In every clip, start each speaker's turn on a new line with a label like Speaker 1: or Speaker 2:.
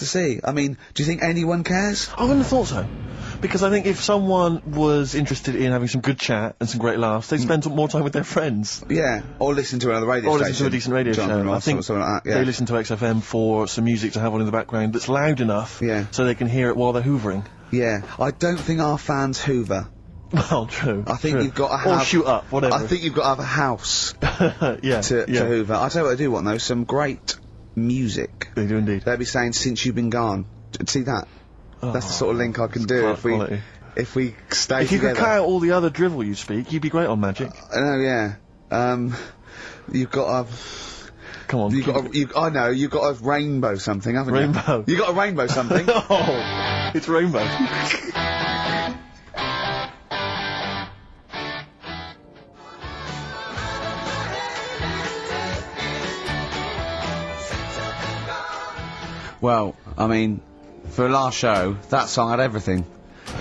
Speaker 1: to see. I mean, do you think anyone cares?
Speaker 2: I wouldn't have thought so. Because I think if someone was interested in having some good chat and some great laughs, they'd spend more time with their friends.
Speaker 1: Yeah, or listen to another radio station.
Speaker 2: Or listen to a decent radio show. I think
Speaker 1: something like that, yeah.
Speaker 2: they listen to XFM for some music to have on in the background that's loud enough so they can hear it while they're hoovering.
Speaker 1: Yeah, I don't think our fans hoover.
Speaker 2: Well, true.
Speaker 1: I think you've got to have...
Speaker 2: Or shoot up, whatever.
Speaker 1: I think you've got to have a house to hoover. I'll tell you what I do want, though, some great music.
Speaker 2: They do indeed.
Speaker 1: They'll be saying, since you've been gone. See that? That's the sort of link I can do if we stay together.
Speaker 2: If you could cut out all the other drivel you speak, you'd be great on Magic.
Speaker 1: I know, yeah. You've got to...
Speaker 2: Come on.
Speaker 1: I know, you've got a rainbow something, haven't you?
Speaker 2: Rainbow.
Speaker 1: You got a rainbow something.
Speaker 2: Oh, it's rainbow.
Speaker 1: Well, I mean, for a last show, that song had everything.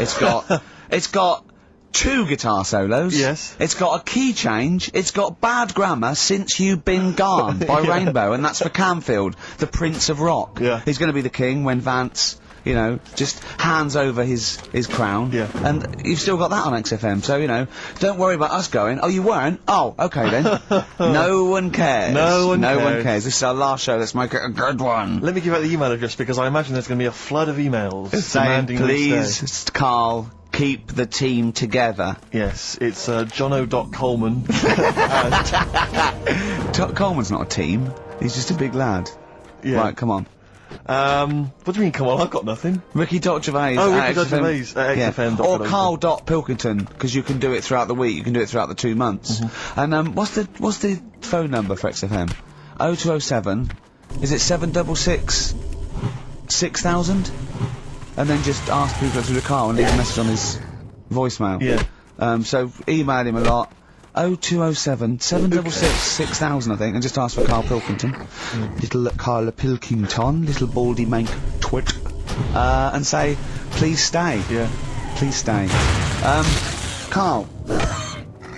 Speaker 1: It's got 2 guitar solos.
Speaker 2: Yes.
Speaker 1: It's got a key change. It's got Bad Grammar, Since You've Been Gone by Rainbow, and that's for Camfield, the Prince of Rock.
Speaker 2: Yeah.
Speaker 1: He's going to be the king when Vance, you know, just hands over his crown.
Speaker 2: Yeah.
Speaker 1: And you've still got that on XFM, so, you know, don't worry about us going, oh, you weren't? Oh, okay then. No one cares.
Speaker 2: No one
Speaker 1: cares. This is our last show, let's make it a good one.
Speaker 2: Let me give out the email address, because I imagine there's going to be a flood of emails
Speaker 1: saying,
Speaker 2: demanding
Speaker 1: please, Carl, keep the team together.
Speaker 2: Yes, it's jono.coleman.
Speaker 1: Coleman's not a team. He's just a big lad.
Speaker 2: Yeah.
Speaker 1: Right, come on.
Speaker 2: What do you mean, come on? I've got nothing.
Speaker 1: Ricky.Gervais.
Speaker 2: Oh, Ricky.Gervais at XFM.
Speaker 1: Or Carl.Pilkington, because you can do it throughout the week, you can do it throughout the 2 months. And, what's the phone number for XFM? 0207, is it 766 6000? And then just ask people to go through the car and leave a message on his voicemail.
Speaker 2: Yeah.
Speaker 1: So email him a lot. 0207 766 6000, I think, and just ask for Carl Pilkington. Little Carla Pilkington, little baldy mank twit. And say, please stay.
Speaker 2: Yeah.
Speaker 1: Please stay. Carl,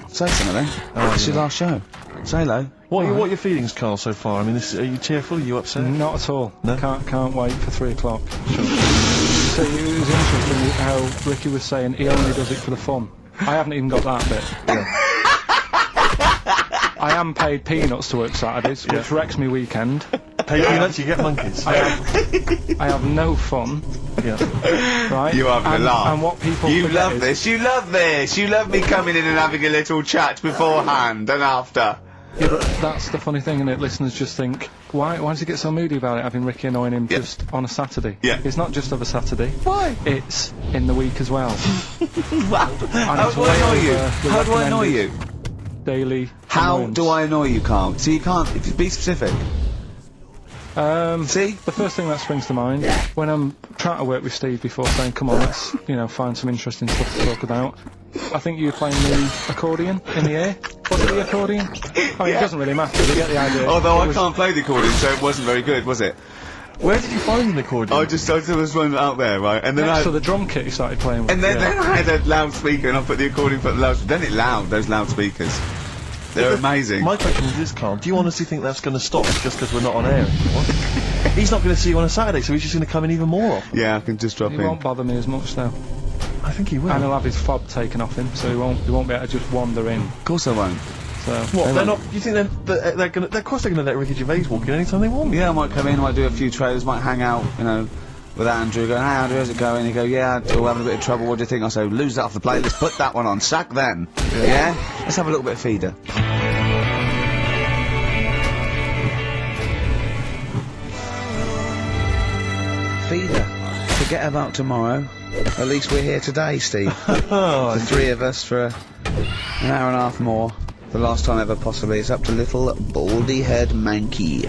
Speaker 1: say something then. It's your last show. Say hello.
Speaker 2: What are your feelings, Carl, so far? I mean, are you tearful? Are you upset?
Speaker 3: Not at all.
Speaker 2: No?
Speaker 3: Can't wait for 3 o'clock. So it was interesting how Ricky was saying he only does it for the fun. I haven't even got that bit.
Speaker 2: Yeah.
Speaker 3: I am paid peanuts to work Saturdays, which wrecks me weekend.
Speaker 2: Paid peanuts, you get monkeys.
Speaker 3: I have no fun.
Speaker 2: Yeah.
Speaker 3: Right?
Speaker 1: You have a laugh.
Speaker 3: And what people
Speaker 1: You
Speaker 3: forget
Speaker 1: love
Speaker 3: is
Speaker 1: this, you love this, you love me coming in and having a little chat beforehand and after.
Speaker 3: Yeah, but that's the funny thing, innit? Listeners just think, why does he get so moody about it, having Ricky annoying him just on a Saturday?
Speaker 1: Yeah.
Speaker 3: It's not just of a Saturday.
Speaker 1: Why?
Speaker 3: It's in the week as well.
Speaker 1: Wow. How do I annoy you? How do I annoy you?
Speaker 3: Daily
Speaker 1: How
Speaker 3: annoyance.
Speaker 1: do I annoy you, Carl? So you can't, if you be specific. See?
Speaker 3: The first thing that springs to mind, when I'm trying to work with Steve before saying, come on, let's, you know, find some interesting stuff to talk about, I think you were playing the accordion in the air. Was it the accordion? I mean, it doesn't really matter, you get the idea.
Speaker 1: Although I can't play the accordion, so it wasn't very good, was it?
Speaker 2: Where did you find an accordion?
Speaker 1: I there was one out there, right? And then
Speaker 3: So the drum kit you started playing with.
Speaker 1: And then I had a loudspeaker and I put the accordion for the loudspeaker. Then it loud, those loudspeakers. They're amazing.
Speaker 2: My question is this, Carl. Do you honestly think that's going to stop just because we're not on air anymore? He's not going to see you on a Saturday, so he's just going to come in even more often.
Speaker 1: Yeah, I can just drop
Speaker 3: He
Speaker 1: in.
Speaker 3: won't bother me as much now.
Speaker 2: I think he will.
Speaker 3: And he'll have his fob taken off him, so he won't be able to just wander in.
Speaker 1: Of course I won't.
Speaker 3: So
Speaker 2: What? They're not. You think they're going to? Of course they're going to let Ricky Gervais walk in anytime they want.
Speaker 1: Yeah, I might come in, I might do a few trailers, might hang out, you know, with Andrew, going, hey Andrew, how's it going? He go, yeah, we're having a bit of trouble, what do you think? I say, lose that off the playlist, put that one on, sack them. Yeah? Let's have a little bit of feeder. Feeder. Forget about tomorrow. At least we're here today, Steve. The 3 of us for an hour and a half more. The last time ever, possibly. It's up to little baldy head manky.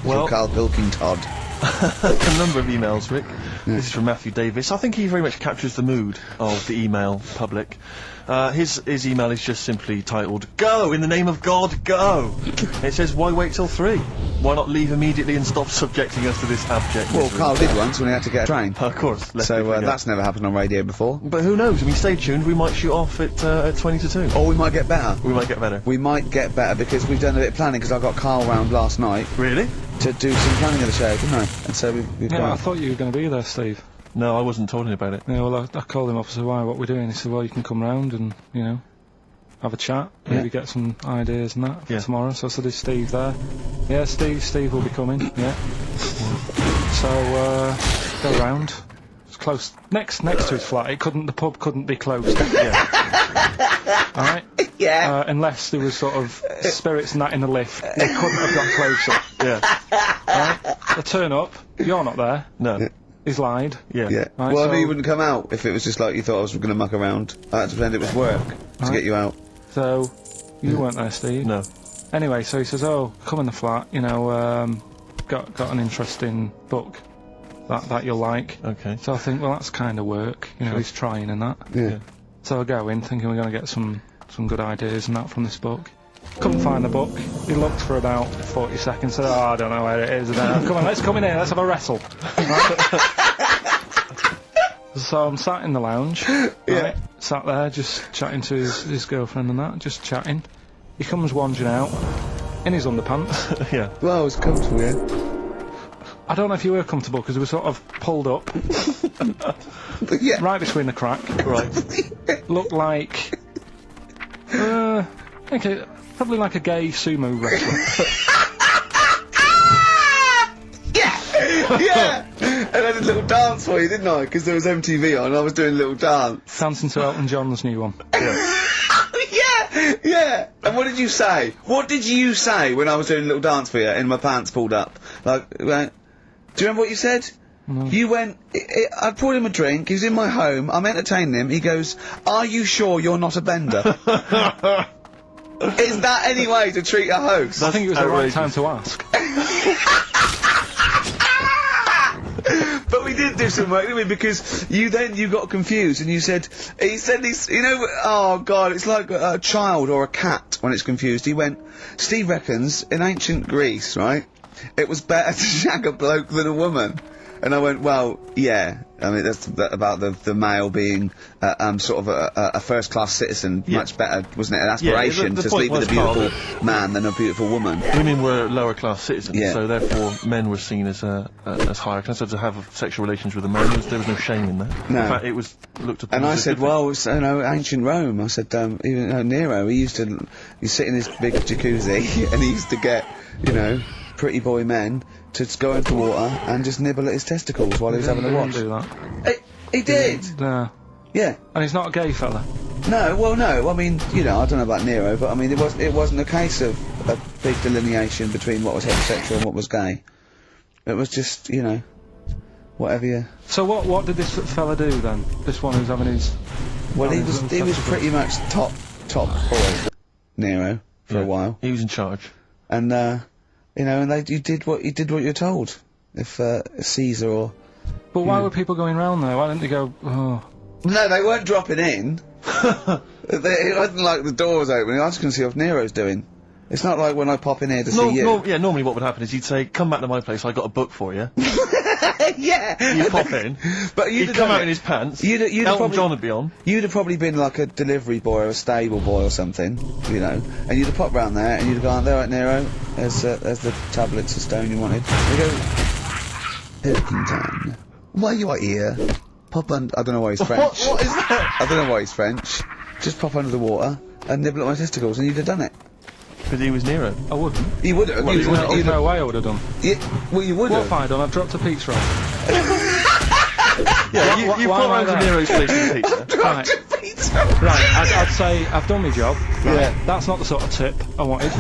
Speaker 2: Well,
Speaker 1: Carl Pilkington.
Speaker 2: a number of emails, Rick. This is from Matthew Davis. I think he very much captures the mood of the email public. His email is just simply titled, Go! In the name of God, go! It says, why wait till 3? Why not leave immediately and stop subjecting us to this abject
Speaker 1: Well,
Speaker 2: misery?
Speaker 1: Carl did once when he had to get a train.
Speaker 2: Of course.
Speaker 1: So that's never happened on radio before.
Speaker 2: But who knows? I mean, stay tuned. We might shoot off at 20 to 2.
Speaker 1: Or we might get better.
Speaker 2: We might get better.
Speaker 1: We might get better because we've done a bit of planning because I got Carl round last night.
Speaker 2: Really?
Speaker 1: to do some planning of the show, didn't I? And so we've
Speaker 3: Yeah, I
Speaker 1: got...
Speaker 3: thought you were going to be there, Steve.
Speaker 2: No, I wasn't talking about it.
Speaker 3: Yeah, well, I called him up and said, why, what we're doing? He said, well, you can come round and, you know, have a chat, maybe get some ideas and that for tomorrow. So I said, is Steve there? Yeah, Steve will be coming, yeah. So, go round. It's close, next to his flat. The pub couldn't be closed. Yeah. Alright?
Speaker 1: Yeah.
Speaker 3: Unless there was sort of spirits and that in the lift, they couldn't have got closer.
Speaker 2: Yeah.
Speaker 3: Right? I turn up, you're not there.
Speaker 2: No.
Speaker 3: He's lied.
Speaker 2: Yeah.
Speaker 1: Yeah.
Speaker 3: Right,
Speaker 1: Well, I
Speaker 3: so-
Speaker 1: mean, you wouldn't come out if it was just like you thought I was going to muck around. I had to pretend it was work to get you out.
Speaker 3: So, you weren't there, Steve.
Speaker 2: No.
Speaker 3: Anyway, so he says, oh, come in the flat, you know, got an interesting book that you'll like.
Speaker 2: Okay.
Speaker 3: So I think, well, that's kind of work, you know, he's trying and that.
Speaker 1: Yeah.
Speaker 3: So I go in thinking we're going to get some good ideas and that from this book. Couldn't find the book. He looked for about 40 seconds, said, oh, I don't know where it is. And then, come on, let's come in here, let's have a wrestle. So I'm sat in the lounge, right, sat there just chatting to his girlfriend and that, just chatting. He comes wandering out in his underpants.
Speaker 2: Yeah.
Speaker 1: Well, it was comfortable, yeah.
Speaker 3: I don't know if you were comfortable because we were sort of pulled up
Speaker 1: Yeah.
Speaker 3: right between the crack.
Speaker 2: Right.
Speaker 3: Looked like, okay, probably like a gay sumo wrestler.
Speaker 1: Yeah! And I did a little dance for you, didn't I? Because there was MTV on, I was doing a little dance.
Speaker 3: Dancing to Elton John's new one.
Speaker 1: Yeah! And what did you say? What did you say when I was doing a little dance for you and my pants pulled up? Like, right? Do you remember what you said?
Speaker 3: No.
Speaker 1: You went, I poured him a drink, he was in my home, I'm entertaining him, he goes, are you sure you're not a bender? Is that any way to treat a host?
Speaker 3: I think it was the right
Speaker 2: outrageous.
Speaker 3: time to ask.
Speaker 1: But we did do some work, didn't we? Because you got confused and you said, you know, oh god, it's like a child or a cat when it's confused. He went, Steve reckons, in ancient Greece, right, it was better to shag a bloke than a woman. And I went, well, yeah. I mean, that's about the male being sort of a first-class citizen.
Speaker 2: Yeah.
Speaker 1: Much better, wasn't it? An aspiration
Speaker 2: the
Speaker 1: to
Speaker 2: point
Speaker 1: sleep with a
Speaker 2: was part of
Speaker 1: beautiful man than a beautiful woman.
Speaker 2: Women were lower-class citizens,
Speaker 1: Yeah.
Speaker 2: so therefore men were seen as higher class. So to have sexual relations with a man, there was no shame in that.
Speaker 1: No.
Speaker 2: In fact, it was looked upon
Speaker 1: And
Speaker 2: as
Speaker 1: I
Speaker 2: a
Speaker 1: said,
Speaker 2: good thing.
Speaker 1: well, it's, you know, ancient Rome. I said, even Nero, he sit in his big jacuzzi and he used to get, you know, pretty boy men to go into water and just nibble at his testicles while he was having a
Speaker 3: Didn't
Speaker 1: wash.
Speaker 3: do that.
Speaker 1: He did!
Speaker 3: No.
Speaker 1: Yeah.
Speaker 3: And he's not a gay fella.
Speaker 1: No, well, no, I mean, you know, I don't know about Nero, but I mean, it wasn't a case of a big delineation between what was heterosexual and what was gay. It was just, you know, whatever you...
Speaker 3: So what did this fella do then? This one who's having his...
Speaker 1: Well, he
Speaker 3: having his
Speaker 1: was
Speaker 3: testicles?
Speaker 1: pretty much top boy, Nero, for a while.
Speaker 2: He was in charge.
Speaker 1: And, you know, and you did what you were told. If, Caesar or...
Speaker 3: But why were people going round there? Why didn't they go, oh...
Speaker 1: No, they weren't dropping in. It wasn't like the door was opening. I was going to see what Nero's doing. It's not like when I pop in here to see you.
Speaker 2: Normally what would happen is he'd say, come back to my place, I got a book for you.
Speaker 1: Yeah.
Speaker 2: You pop in,
Speaker 1: But
Speaker 2: he'd come out in his pants,
Speaker 1: You'd
Speaker 2: Elton
Speaker 1: probably-
Speaker 2: John would be on.
Speaker 1: You'd have probably been like a delivery boy or a stable boy or something, you know, and you'd have popped round there and you'd have gone, there, right, Nero, there's the tablets of stone you wanted. They go, Pilkington, why you are here? Pop under, I don't know why he's French.
Speaker 2: What is that?
Speaker 1: I don't know why he's French. Just pop under the water and nibble at my testicles and you'd have done it.
Speaker 2: Because he was Nero.
Speaker 3: I wouldn't.
Speaker 1: You would have.
Speaker 2: Well,
Speaker 3: There's no way I would have done.
Speaker 1: Well, you would
Speaker 3: What
Speaker 1: have.
Speaker 3: have I done? I've dropped a pizza roll.
Speaker 2: Yeah, you
Speaker 3: why
Speaker 2: put
Speaker 3: am I
Speaker 2: round to
Speaker 3: there?
Speaker 2: Nero's place with pizza.
Speaker 3: Right. Right, I'd say I've done my job. Right.
Speaker 1: Yeah.
Speaker 3: That's not the sort of tip I wanted.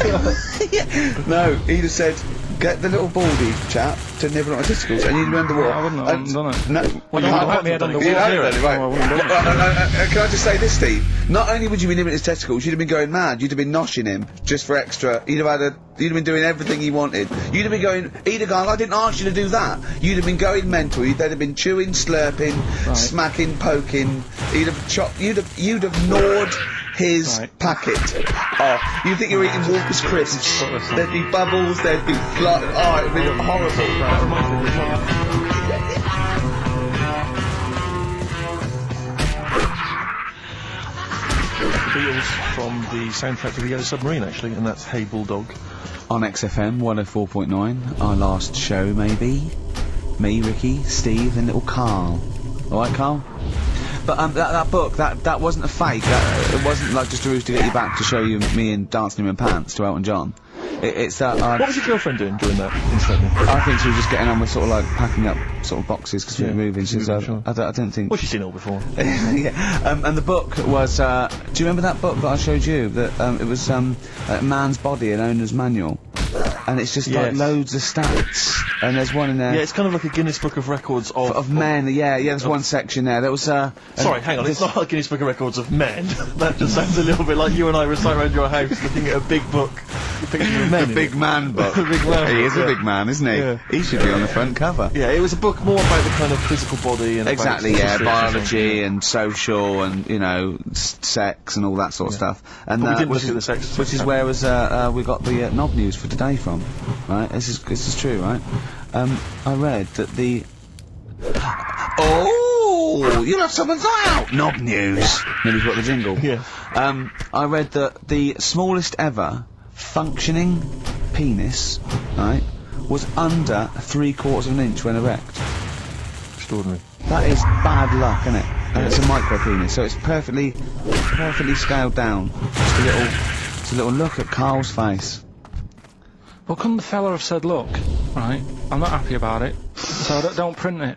Speaker 1: No, he'd have said, get the little baldy chap to nibble at my testicles and you'd have been underwater.
Speaker 3: I wouldn't have done it.
Speaker 1: No.
Speaker 3: Well,
Speaker 2: you
Speaker 3: don't
Speaker 2: have
Speaker 3: put me head
Speaker 2: done it.
Speaker 3: under
Speaker 1: You
Speaker 3: water.
Speaker 1: haven't done it, right.
Speaker 3: No, I wouldn't have done it.
Speaker 1: Can I just say this, Steve? Not only would you be nibbling his testicles, you'd have been going mad. You'd have been noshing him just for extra. You'd have been doing everything he wanted. You'd have been going. He'd have gone. I didn't ask you to do that. You'd have been going mental. They'd have been chewing, slurping, smacking, poking. You'd have gnawed his packet. Oh, you think you're eating Walker's crisps? There'd be bubbles. There'd be blood. Oh, it'd be horrible.
Speaker 2: The Beatles from the soundtrack to The Yellow Submarine, actually, and that's Hey Bulldog.
Speaker 1: on XFM 104.9, our last show maybe. Me, Ricky, Steve and little Carl. Alright, Carl? But that book, that wasn't a fake. It wasn't like just a ruse to get you back to show you me and dancing in my pants to Elton John. It's that.
Speaker 2: What was your girlfriend doing during that incident?
Speaker 1: I think she was just getting on with sort of like packing up sort of boxes because we were moving.
Speaker 2: sure.
Speaker 1: I don't think.
Speaker 2: Well, she's seen it all before.
Speaker 1: Yeah. And the book was. Do you remember that book that I showed you? That it was Man's Body, an Owner's Manual. And it's just like loads of stats, and there's one in there.
Speaker 2: Yeah, it's kind of like a Guinness Book of Records of
Speaker 1: men. Yeah, there's one section there. There was.
Speaker 2: Sorry, hang on. It's not like Guinness Book of Records of men. That just sounds a little bit like you and I were sat around your house looking at a big book, picture of men.
Speaker 1: The big man book.
Speaker 2: The big man.
Speaker 1: He is a big man, isn't he?
Speaker 2: Yeah.
Speaker 1: He should be on the front cover.
Speaker 2: Yeah, it was a book more about the kind of physical body and
Speaker 1: Exactly,
Speaker 2: about
Speaker 1: yeah,
Speaker 2: statistics
Speaker 1: biology and social and, you know, sex and all that sort of stuff. And
Speaker 2: But we didn't look at the sex.
Speaker 1: which is where we got the knob news for today from, right? This is true, right? I read that the... Oh, you'll have someone's eye out! Knob news! Maybe you've got the jingle.
Speaker 2: Yeah.
Speaker 1: I read that the smallest ever functioning penis, right, was under 3/4 of an inch when erect.
Speaker 2: Extraordinary.
Speaker 1: That is bad luck, isn't it? And it's a micro penis, so it's perfectly scaled down. Just a little look at Carl's face.
Speaker 3: Well, couldn't the fella have said, look, right, I'm not happy about it, so don't print it.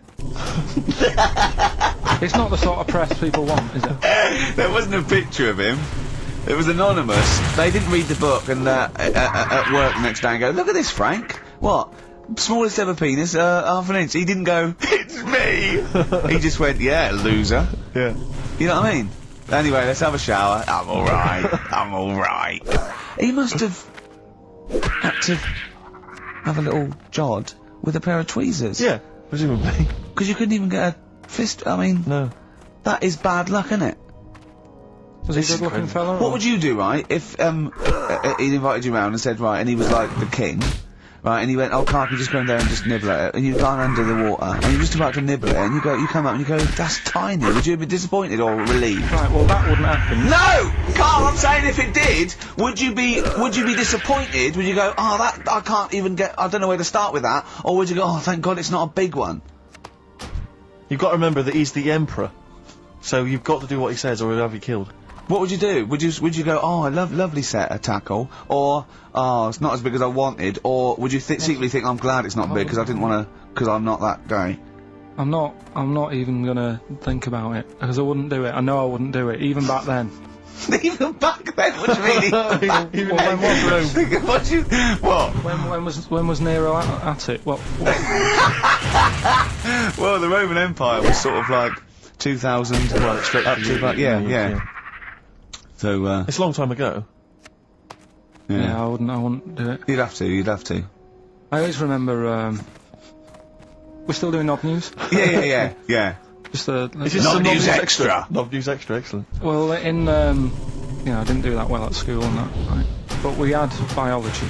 Speaker 3: It's not the sort of press people want, is it?
Speaker 1: There wasn't a picture of him. It was anonymous. They didn't read the book and at work the next day and go, look at this, Frank. What? Smallest ever penis, half an inch. He didn't go, it's me. He just went, yeah, loser.
Speaker 2: Yeah.
Speaker 1: You know what I mean? Anyway, let's have a shower. I'm alright. He must have had to have a little jod with a pair of tweezers.
Speaker 2: Yeah, presumably.
Speaker 1: Because you couldn't even get a fist. I mean,
Speaker 2: No.
Speaker 1: that is bad luck, isn't it?
Speaker 3: Was he a good-looking fella?
Speaker 1: What would you do, right, if he invited you round and said, right, and he was like the king, right, and he went, oh, Carl, can you just go in there and just nibble at it, and you've gone under the water, and you're just about to nibble at it, and you come up and you go, that's tiny. Would you be disappointed or relieved?
Speaker 3: Right, well, that wouldn't happen.
Speaker 1: No, Carl, I'm saying if it did, would you be disappointed? Would you go, oh, that I can't even get, I don't know where to start with that, or would you go, oh, thank God it's not a big one?
Speaker 2: You've got to remember that he's the emperor, so you've got to do what he says, or he'll have you killed.
Speaker 1: What would you do? Would you go, oh, I lovely set of tackle, or oh, it's not as big as I wanted, or would you secretly think I'm glad it's not big because I didn't want to, because I'm not that guy?
Speaker 3: I'm not even gonna think about it, because I wouldn't do it. I know I wouldn't do it, even back then.
Speaker 1: Even back then, what do you mean?
Speaker 2: Even then,
Speaker 1: What?
Speaker 3: When was Nero at it? What?
Speaker 1: Well, the Roman Empire was sort of like 2000,
Speaker 2: Well, straight
Speaker 1: up
Speaker 2: for
Speaker 1: to
Speaker 2: you,
Speaker 1: about, yeah. So,
Speaker 2: It's a long time ago.
Speaker 3: Yeah, I wouldn't do it.
Speaker 1: You'd have to.
Speaker 3: I always remember, we're still doing Knob News?
Speaker 1: Yeah.
Speaker 3: Just the...
Speaker 2: Is this
Speaker 1: Knob
Speaker 2: some
Speaker 1: News Extra.
Speaker 2: Knob News Extra, excellent.
Speaker 3: Well, in, I didn't do that well at school and that, right? But we had biology.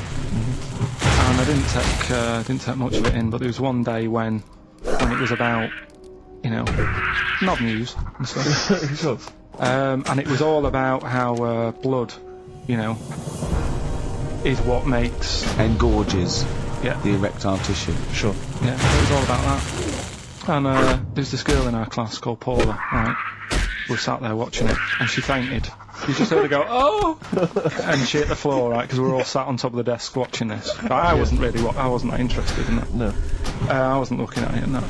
Speaker 3: And I didn't take much of it in, but there was one day when it was about, Knob News and stuff. And it was all about how blood, is what makes...
Speaker 1: Engorges
Speaker 3: Yeah.
Speaker 1: the erectile tissue.
Speaker 2: Sure.
Speaker 3: Yeah, it was all about that. And there's this girl in our class called Paula, right? We sat there watching it, and she fainted. You just heard her go, oh! And she hit the floor, right? Because we were all sat on top of the desk watching this. But I wasn't that interested in that.
Speaker 2: No.
Speaker 3: I wasn't looking at it, no.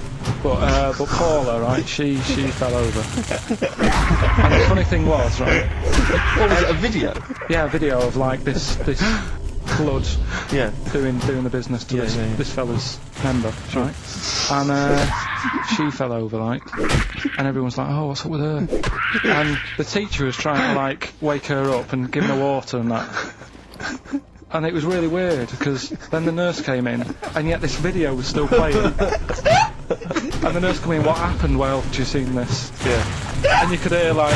Speaker 3: But Paula, right? She fell over. And the funny thing was, right?
Speaker 2: What was it? A video?
Speaker 3: Yeah, a video of like this blood
Speaker 2: Yeah.
Speaker 3: doing the business to
Speaker 2: Yeah.
Speaker 3: this fella's member, right? And she fell over, like, and everyone's like, oh, what's up with her? And the teacher was trying to like wake her up and give her water and that. And it was really weird because then the nurse came in, and yet this video was still playing. And the nurse came in, what happened? Well, have you seen this?
Speaker 2: Yeah.
Speaker 3: And you could hear, like,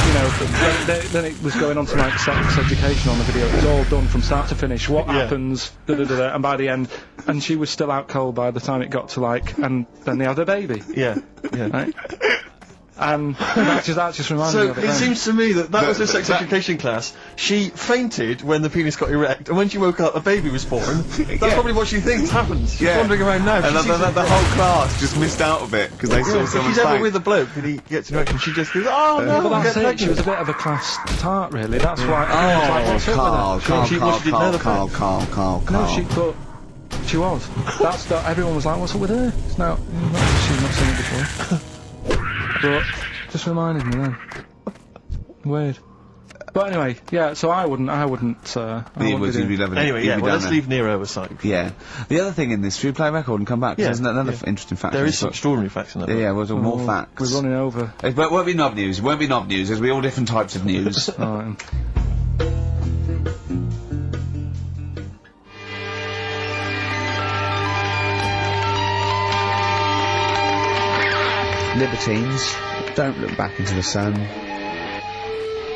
Speaker 3: then it was going on to, like, sex education on the video. It was all done from start to finish. What happens, and by the end, and she was still out cold by the time it got to, like, and then they had a baby.
Speaker 2: Yeah.
Speaker 3: Right? And that just reminded me
Speaker 2: So
Speaker 3: of it.
Speaker 2: it
Speaker 3: then.
Speaker 2: seems to me that was her sex education class. She fainted when the penis got erect, and when she woke up, a baby was born. That's probably what she thinks happens. She's wandering around now.
Speaker 1: And
Speaker 2: She sees
Speaker 1: the whole class just missed out a bit because they saw
Speaker 2: if
Speaker 1: someone
Speaker 2: she's ever
Speaker 1: spank.
Speaker 2: with a bloke and he gets an erection, she just goes, "Oh no,
Speaker 3: Well,
Speaker 2: I'll
Speaker 3: that's
Speaker 2: get
Speaker 3: it. She was
Speaker 2: pregnant."
Speaker 3: a bit of a class tart, really. That's why. I was like, what's up with her?
Speaker 2: She didn't know the fact.
Speaker 3: No, but she was. That's the, everyone was like, what's up with her? It's now, she's not seen it before. But just reminded me then. Weird. But anyway, yeah. So I wouldn't. I wouldn't be doing-
Speaker 2: Anyway, yeah. Well, let's leave Nero aside.
Speaker 1: Yeah. The other thing in this, should we play a record and come back? 'Cause
Speaker 2: Yeah,
Speaker 1: there's another
Speaker 2: yeah.
Speaker 1: interesting fact.
Speaker 2: There
Speaker 1: in
Speaker 2: is
Speaker 1: this
Speaker 2: some
Speaker 1: book.
Speaker 2: extraordinary facts in that.
Speaker 1: Yeah, we'll do more facts.
Speaker 3: We're running over.
Speaker 1: But it won't be knob news. It won't be knob news. There'll be all different types of news.
Speaker 3: Alright.
Speaker 1: Libertines, don't look back into the sun.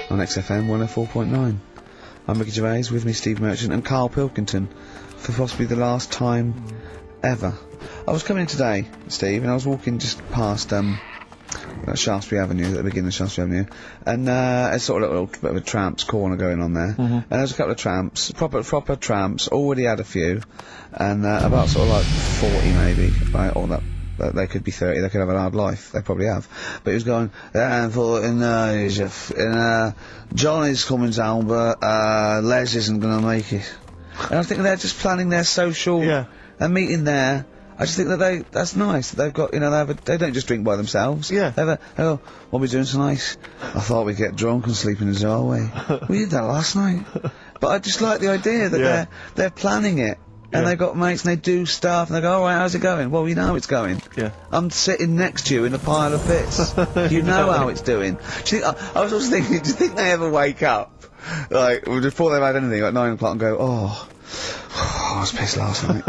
Speaker 1: On XFM 104.9. I'm Ricky Gervais, with me Steve Merchant and Carl Pilkington, for possibly the last time ever. I was coming in today, Steve, and I was walking just past Shaftesbury Avenue, at the beginning of Shaftesbury Avenue, and it's sort of a little bit of a tramp's corner going on there, and there's a couple of tramps, proper tramps, already had a few, and about sort of like 40 maybe, right, or that. They could be 30, they could have a hard life, they probably have. But he was going, Johnny's coming down, but Les isn't going to make it. And I think they're just planning their social and meeting there. I just think that that's nice. They've got, you know, they don't just drink by themselves.
Speaker 2: Yeah.
Speaker 1: They go, what are we doing tonight? I thought we'd get drunk and sleep in the doorway. We did that last night. But I just like the idea that they're planning it. And they've got mates and they do stuff and they go, alright, how's it going? Well, you know how it's going.
Speaker 2: Yeah.
Speaker 1: I'm sitting next to you in a pile of bits. You know how it's doing. Do you think, I was also thinking, do you think they ever wake up, like, before they've had anything, at 9 o'clock and go, I was pissed last night.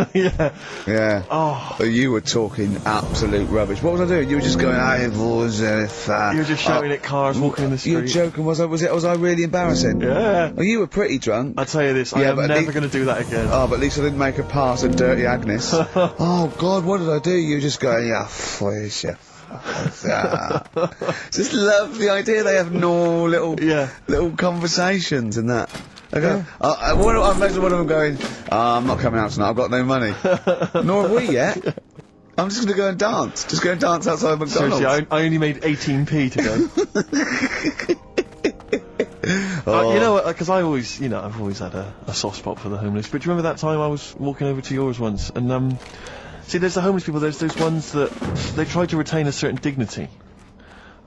Speaker 1: Yeah.
Speaker 2: Oh.
Speaker 1: You were talking absolute rubbish. What was I doing? You were just going, I was
Speaker 2: You were just shouting at cars walking in the street.
Speaker 1: You were joking, was I really embarrassing?
Speaker 2: Yeah.
Speaker 1: Well, you were pretty drunk.
Speaker 2: I tell you this, I am never going to do that again.
Speaker 1: Oh, but at least I didn't make a pass at Dirty Agnes. Oh, God, what did I do? You were just going, please, Just love the idea they have no little conversations and that. Okay. I imagine one of them going, I'm not coming out tonight, I've got no money. Nor have we yet. I'm just going to go and dance. Just go and dance outside McDonald's.
Speaker 2: Seriously, I only made 18p to go. You know what, because I've always had a soft spot for the homeless. But do you remember that time I was walking over to yours once, and see, there's the homeless people, there's those ones that they try to retain a certain dignity.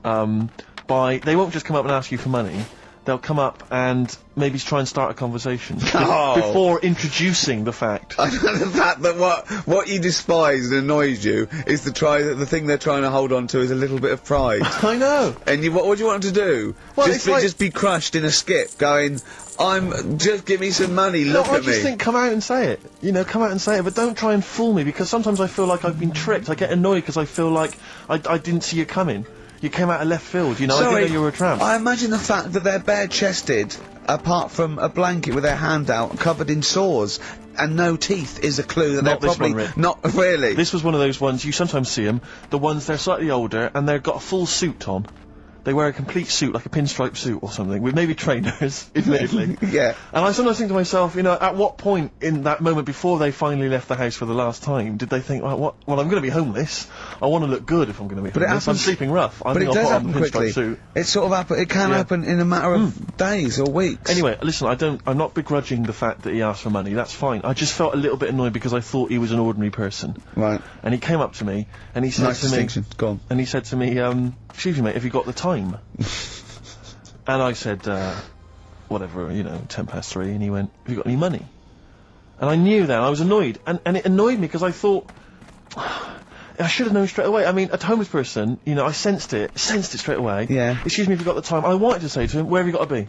Speaker 2: They won't just come up and ask you for money. They'll come up and maybe try and start a conversation before introducing the fact.
Speaker 1: The fact that what you despise and annoys you is the thing they're trying to hold on to is a little bit of pride.
Speaker 2: I know.
Speaker 1: And what do you want them to do?
Speaker 2: Well,
Speaker 1: just be crushed in a skip, going, just give me some money, look at me.
Speaker 2: I just think, come out and say it. You know, come out and say it, but don't try and fool me, because sometimes I feel like I've been tricked. I get annoyed because I feel like I didn't see you coming. You came out of left field, you know, I didn't know you were a tramp.
Speaker 1: I imagine the fact that they're bare-chested, apart from a blanket with their hand out, covered in sores, and no teeth is a clue that they're probably... Not really.
Speaker 2: This was one of those ones, you sometimes see them, the ones they're slightly older, and they've got a full suit on. They wear a complete suit, like a pinstripe suit or something, with maybe trainers, admittedly.
Speaker 1: Yeah.
Speaker 2: And I sometimes think to myself, you know, at what point in that moment before they finally left the house for the last time did they think, well, I'm going to be homeless. I want to look good if I'm going to be homeless. I'm sleeping rough.
Speaker 1: But it does happen quickly. It sort of happen. It can happen in a matter of days or weeks.
Speaker 2: Anyway, listen, I'm not begrudging the fact that he asked for money. That's fine. I just felt a little bit annoyed because I thought he was an ordinary person.
Speaker 1: Right.
Speaker 2: And he came up to me and he said
Speaker 1: nice
Speaker 2: to
Speaker 1: distinction. Go on.
Speaker 2: And he said to me, excuse me, mate, have you got the time? And I said, whatever, 3:10, and he went, have you got any money? And I knew then, I was annoyed, and it annoyed me because I thought, I should have known straight away. I mean, a homeless person, I sensed it straight away.
Speaker 1: Yeah.
Speaker 2: Excuse me if you got the time. I wanted to say to him, where have you got to be?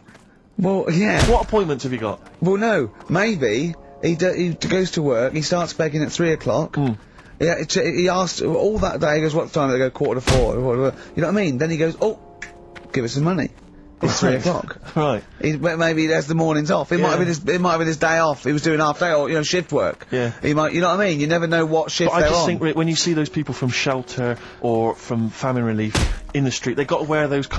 Speaker 1: Well, yeah.
Speaker 2: What appointments have you got?
Speaker 1: Well, no, maybe he goes to work, he starts begging at 3 o'clock. Yeah, he asked all that day, he goes, what time? They go 3:45, whatever. You know what I mean? Then he goes, oh, give us some money. It's 3 o'clock.
Speaker 2: Right.
Speaker 1: Maybe he has the mornings off. It might have been his day off. He was doing half day or shift work.
Speaker 2: Yeah.
Speaker 1: He might. You know what I mean? You never know what shift
Speaker 2: But I
Speaker 1: they're
Speaker 2: just
Speaker 1: on.
Speaker 2: think, Rick, when you see those people from shelter or from famine relief in the street, they got to wear those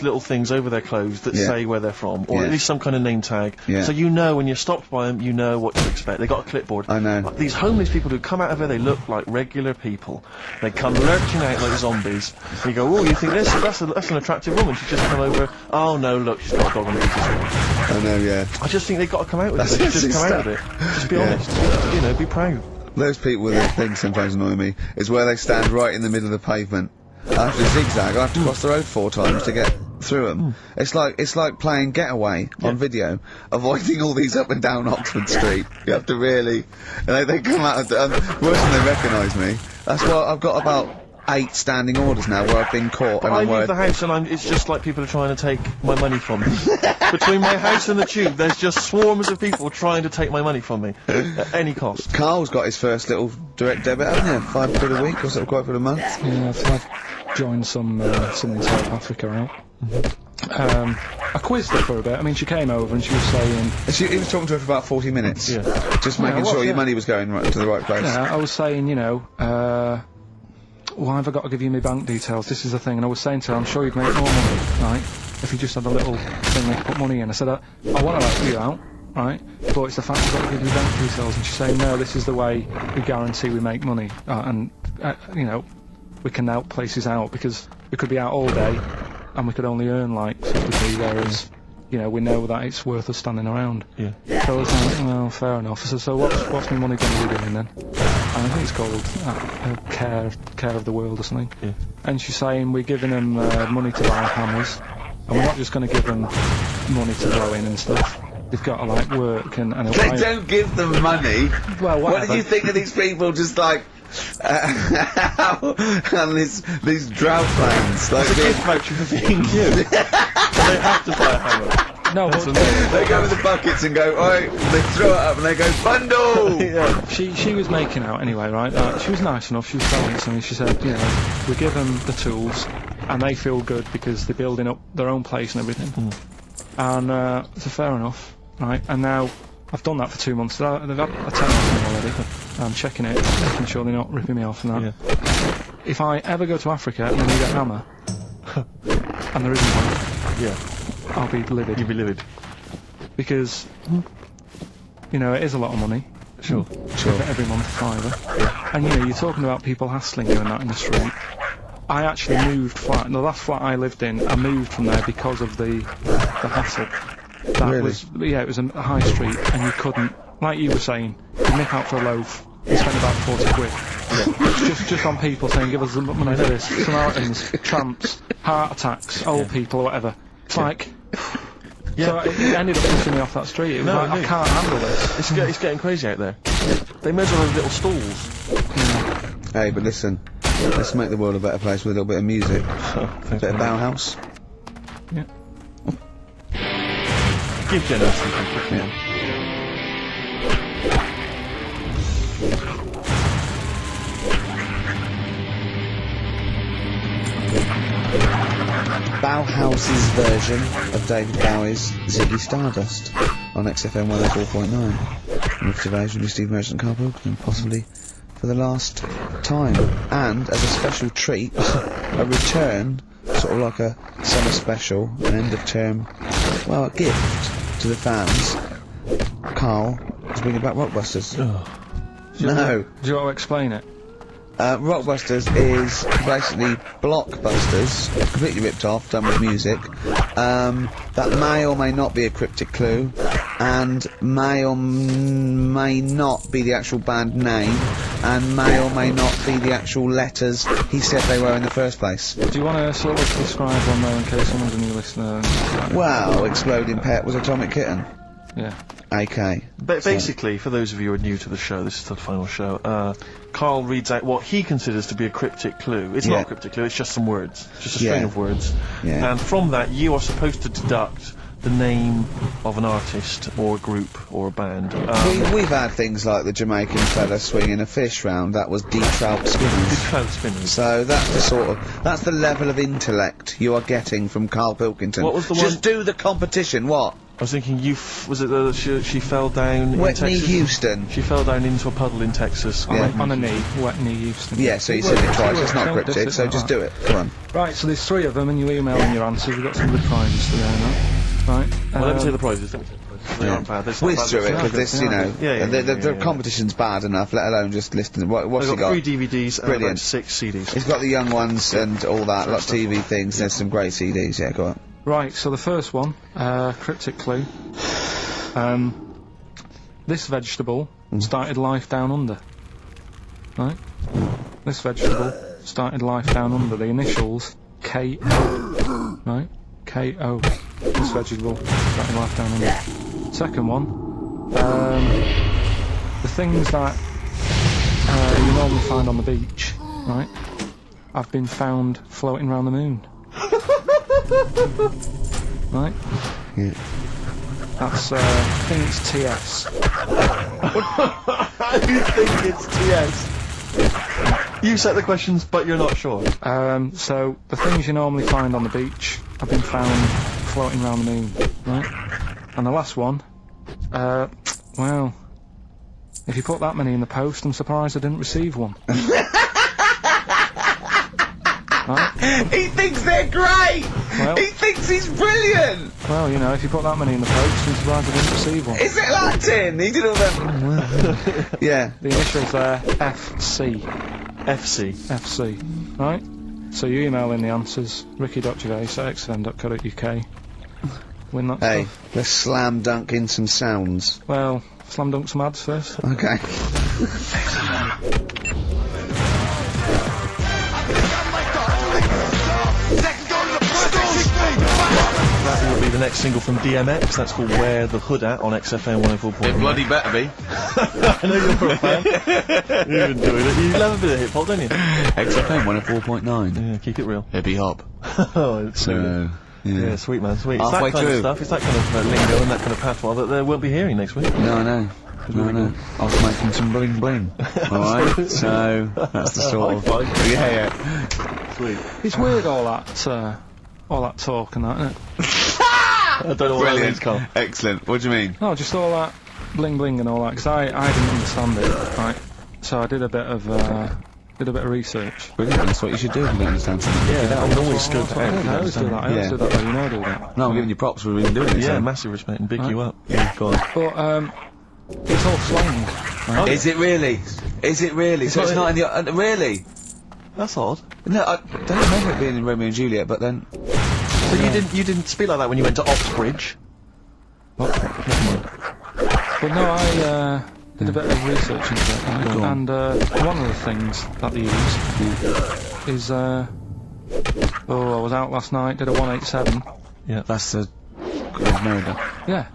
Speaker 2: little things over their clothes that say where they're from, or at least some kind of name tag.
Speaker 1: Yeah.
Speaker 2: So you know when you're stopped by them, you know what to expect. They got a clipboard.
Speaker 1: I know.
Speaker 2: Like, these homeless people who come out of there, they look like regular people. They come lurching out like zombies. And you go, oh, you think that's an attractive woman? She's just come over. Oh no, look, she's got a dog on the beach.
Speaker 1: I know, yeah.
Speaker 2: I just think they've got to come out with it.
Speaker 1: That's
Speaker 2: They should just come
Speaker 1: stuff.
Speaker 2: out with it. Just be honest. Be proud.
Speaker 1: Those people with their things sometimes annoy me, is where they stand right in the middle of the pavement. I have to zigzag, I have to cross the road 4 times to get through them. It's like playing Getaway on video, avoiding all these up and down Oxford Street. You have to really... And they come out, worse than they recognise me. That's why I've got about 8 standing orders now where I've been caught.
Speaker 2: But
Speaker 1: And
Speaker 2: I
Speaker 1: I'm
Speaker 2: leave the house and it's just like people are trying to take my money from me. Between my house and the tube, there's just swarms of people trying to take my money from me at any cost.
Speaker 1: Carl's got his first little direct debit, hasn't he? £5 a week or something, quite for a month.
Speaker 3: Yeah, I've joined some in South Africa out. I quizzed her for a bit. I mean, she came over and she was saying...
Speaker 1: He was talking to her for about 40 minutes.
Speaker 2: Yeah.
Speaker 1: Just making sure your money was going to the right place.
Speaker 3: Yeah, I was saying, why have I got to give you my bank details? This is the thing. And I was saying to her, I'm sure you'd make more money, right, if you just had a little thing they put money in. I said, I want to help you out, right, but it's the fact I've got to give you bank details. And she's saying, no, this is the way we guarantee we make money. We can help places out because we could be out all day and we could only earn like 50p, whereas... we know that it's worth us standing around.
Speaker 2: Yeah.
Speaker 3: So I was like, well, fair enough. I said, so what's my money going to be doing then? And I think it's called Care of the World or something.
Speaker 2: Yeah.
Speaker 3: And she's saying we're giving them money to buy hammers, and we're not just going to give them money to blow in and stuff. They've got to like work and
Speaker 1: They don't give them money.
Speaker 3: Well,
Speaker 1: what did you think of these people just like on these drought planes? Like
Speaker 2: It's a gift voucher for being cute. They have to buy a hammer.
Speaker 3: No, but
Speaker 1: they go with the buckets and go, alright, they throw it up and they go, bundle!
Speaker 2: Yeah.
Speaker 3: She was making out anyway, right? She was nice enough, she was telling us, and she said, we give them the tools, and they feel good because they're building up their own place and everything. And, so fair enough, right? And now, I've done that for 2 months, they've had a tenner off me already. I'm checking it, making sure they're not ripping me off and that.
Speaker 2: Yeah.
Speaker 3: If I ever go to Africa and I need a hammer, and there isn't one,
Speaker 2: Yeah.
Speaker 3: I'll be livid.
Speaker 2: You'd be livid.
Speaker 3: Because, it is a lot of money.
Speaker 2: Sure.
Speaker 3: Every month, £5.
Speaker 2: Yeah.
Speaker 3: And, you're talking about people hassling you and that in the street. I actually moved flat. The last flat I lived in, I moved from there because of the hassle. That
Speaker 1: Really?
Speaker 3: it was a high street, and you couldn't, like you were saying, you nip out for a loaf, you spend about 40 quid. Yeah. just on people saying, give us the money for this. Samaritans, tramps, heart attacks, old people, or whatever. It's like... So it ended up pushing me off that street. It was like, I can't handle this.
Speaker 2: It's getting crazy out there. They may as well have little stalls.
Speaker 1: Hey, but listen, let's make the world a better place with a little bit of music.
Speaker 2: Oh,
Speaker 1: A bit of Bauhaus.
Speaker 3: Yeah.
Speaker 2: Give Jenna something.
Speaker 1: Bauhaus's version of David Bowie's Ziggy Stardust on XFM 104.9. An version with Steve Merchant Carl Pilkington, possibly for the last time. And, as a special treat, a return, sort of like a summer special, an end of term, well, a gift to the fans. Carl is bringing back Rockbusters. No.
Speaker 3: Do you want to explain it?
Speaker 1: Rockbusters is basically Blockbusters, completely ripped off, done with music. That may or may not be a cryptic clue, and may or may not be the actual band name, and may or may not be the actual letters he said they were in the first place.
Speaker 3: Do you want to sort of describe one there in case someone's a new listener?
Speaker 1: Well, Exploding Pet was Atomic Kitten.
Speaker 3: Yeah.
Speaker 1: AK.
Speaker 2: Basically, for those of you who are new to the show, this is the final show, Carl reads out what he considers to be a cryptic clue. It's not a cryptic clue, it's just some words. Just a string of words.
Speaker 1: Yeah.
Speaker 2: And from that, you are supposed to deduct the name of an artist or a group or a band.
Speaker 1: We've had things like the Jamaican fella swinging a fish round. That was deep trout spinners.
Speaker 2: Deep trout spinners.
Speaker 1: So that's the level of intellect you are getting from Carl Pilkington.
Speaker 2: What was the one?
Speaker 1: Just do the competition. What?
Speaker 2: I was thinking, was it she fell down in
Speaker 1: Whitney
Speaker 2: Texas?
Speaker 1: Houston.
Speaker 2: She fell down into a puddle in Texas.
Speaker 1: Yeah.
Speaker 3: On a knee, wet knee Houston.
Speaker 1: Yeah, so you said it twice. It's not
Speaker 3: Don't diss
Speaker 1: cryptic,
Speaker 3: it
Speaker 1: so
Speaker 3: like
Speaker 1: just
Speaker 3: that.
Speaker 1: do it. Come on.
Speaker 3: Right, so there's 3 of them, and you email in your answers. We've got some good prizes today, right?
Speaker 2: Well, let me say the prizes. They aren't bad. They're
Speaker 1: Whiz through it, because this, you know,
Speaker 2: Yeah,
Speaker 1: the competition's bad enough, let alone just listening. What's he
Speaker 2: They've got
Speaker 1: got?
Speaker 2: 3 DVDs and
Speaker 1: Brilliant.
Speaker 2: about 6 CDs.
Speaker 1: He's got the young ones and all that, lots of TV things, there's some great CDs, yeah, go on.
Speaker 3: Right, so the first one, cryptic clue. This vegetable started life down under. Right? This vegetable started life down under. The initials K-O. Right? K-O. This vegetable started life down under. Second one, the things that you normally find on the beach, right? I've been found floating around the moon. Right?
Speaker 1: Yeah.
Speaker 3: That's, I think it's TS.
Speaker 2: You think it's TS? You set the questions, but you're not sure.
Speaker 3: So, the things you normally find on the beach have been found floating around the moon, right? And the last one, well, if you put that many in the post, I'm surprised I didn't receive one. Right?
Speaker 1: He thinks they're great!
Speaker 3: Well-
Speaker 1: He thinks he's brilliant!
Speaker 3: Well, you know, if you put that many in the post, I'm surprised I didn't receive one.
Speaker 1: Is it Latin? He did all that. Yeah.
Speaker 3: The initials there, FC.
Speaker 2: FC.
Speaker 3: FC. Right? So you email in the answers, ricky.gervais@xfm.co.uk. Win that
Speaker 1: Hey,
Speaker 3: stuff.
Speaker 1: let's slam dunk in some sounds.
Speaker 3: Well, slam dunk some ads first.
Speaker 1: Okay.
Speaker 2: That will be the next single from DMX. That's called Where the Hood At on XFM 104.9.
Speaker 1: It bloody better be.
Speaker 2: I know you're a fan. You've been doing it. You love a bit of hip hop, don't you?
Speaker 1: XFM 104.9.
Speaker 2: Yeah, keep it real.
Speaker 1: Hippie hop.
Speaker 2: Oh, it's
Speaker 1: So,
Speaker 2: yeah, sweet man, sweet. It's
Speaker 1: Halfway
Speaker 2: that kind
Speaker 1: through.
Speaker 2: of stuff, it's that kind of lingo and that kind of patois that they won't be hearing next week.
Speaker 1: No, I know. No, I know. I was making some bling bling. Alright, so that's the sort of.
Speaker 2: High five.
Speaker 1: Yeah.
Speaker 2: Sweet.
Speaker 3: It's weird all that talk and that, isn't it?
Speaker 2: I don't know what that means,
Speaker 1: Brilliant.
Speaker 2: Carl.
Speaker 1: Excellent. What do you mean?
Speaker 3: No, just all that bling bling and all that, because I didn't understand it, right? So I did a bit of research.
Speaker 1: Brilliant. That's what you should do if you don't understand something.
Speaker 2: Yeah, I can always scope it
Speaker 3: I
Speaker 2: out.
Speaker 3: always do that. I always
Speaker 1: Yeah.
Speaker 3: do that. Though. You know I do that.
Speaker 1: No, I'm giving you props for even doing it.
Speaker 2: Yeah,
Speaker 1: so.
Speaker 2: massive respect and big
Speaker 3: Right.
Speaker 2: you up.
Speaker 1: Yeah, go on.
Speaker 3: But it's all slang. Right?
Speaker 1: Is it really? Is it really? So
Speaker 2: not
Speaker 1: it's not in the. Really?
Speaker 2: That's odd.
Speaker 1: No, I don't remember it being in Romeo and Juliet, but then.
Speaker 2: So you didn't speak like that when you went to Oxbridge?
Speaker 3: But no, I did a bit of research into it, right?
Speaker 1: Go on.
Speaker 3: And one of the things that they use is I was out last night, did a 187.
Speaker 2: Yeah.
Speaker 1: That's the. Murder.
Speaker 3: Yeah.